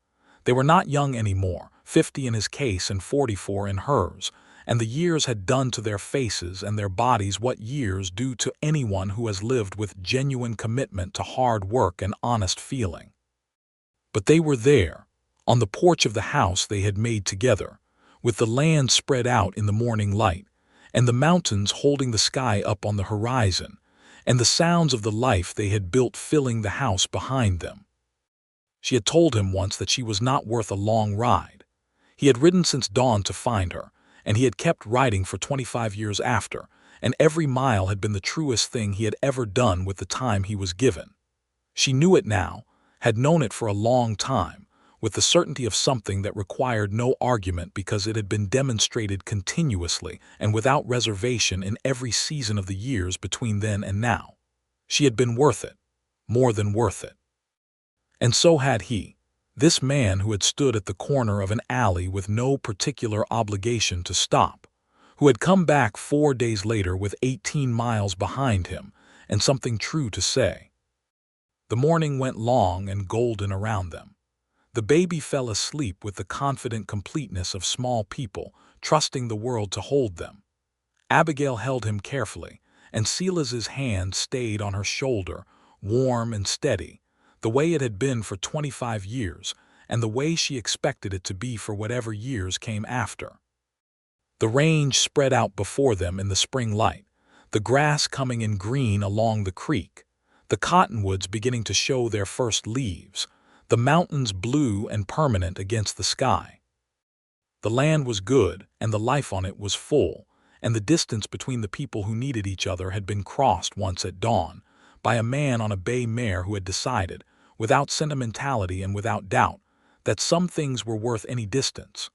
A: They were not young anymore, 50 in his case and 44 in hers, and the years had done to their faces and their bodies what years do to anyone who has lived with genuine commitment to hard work and honest feeling. But they were there, on the porch of the house they had made together, with the land spread out in the morning light, and the mountains holding the sky up on the horizon, and the sounds of the life they had built filling the house behind them. She had told him once that she was not worth a long ride. He had ridden since dawn to find her, and he had kept riding for 25 years after, and every mile had been the truest thing he had ever done with the time he was given. She knew it now, had known it for a long time, with the certainty of something that required no argument because it had been demonstrated continuously and without reservation in every season of the years between then and now. She had been worth it, more than worth it. And so had he, this man who had stood at the corner of an alley with no particular obligation to stop, who had come back 4 days later with 18 miles behind him and something true to say. The morning went long and golden around them. The baby fell asleep with the confident completeness of small people, trusting the world to hold them. Abigail held him carefully, and Silas's hand stayed on her shoulder, warm and steady, the way it had been for 25 years, and the way she expected it to be for whatever years came after. The range spread out before them in the spring light, the grass coming in green along the creek, the cottonwoods beginning to show their first leaves, the mountains blue and permanent against the sky. The land was good, and the life on it was full, and the distance between the people who needed each other had been crossed once at dawn, by a man on a bay mare who had decided, without sentimentality and without doubt, that some things were worth any distance.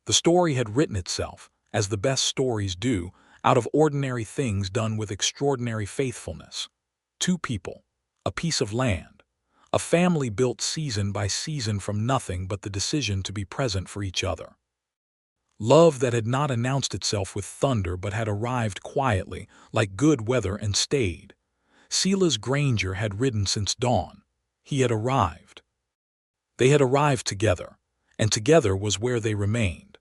A: The story had written itself, as the best stories do, out of ordinary things done with extraordinary faithfulness. Two people, a piece of land, a family built season by season from nothing but the decision to be present for each other. Love that had not announced itself with thunder but had arrived quietly, like good weather, and stayed. Silas Granger had ridden since dawn. He had arrived. They had arrived together, and together was where they remained,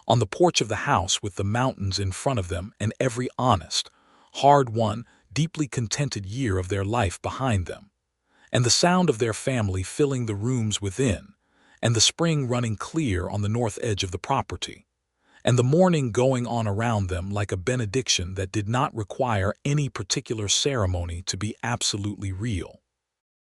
A: on the porch of the house with the mountains in front of them and every honest, hard-won, deeply contented year of their life behind them, and the sound of their family filling the rooms within, and the spring running clear on the north edge of the property, and the morning going on around them like a benediction that did not require any particular ceremony to be absolutely real.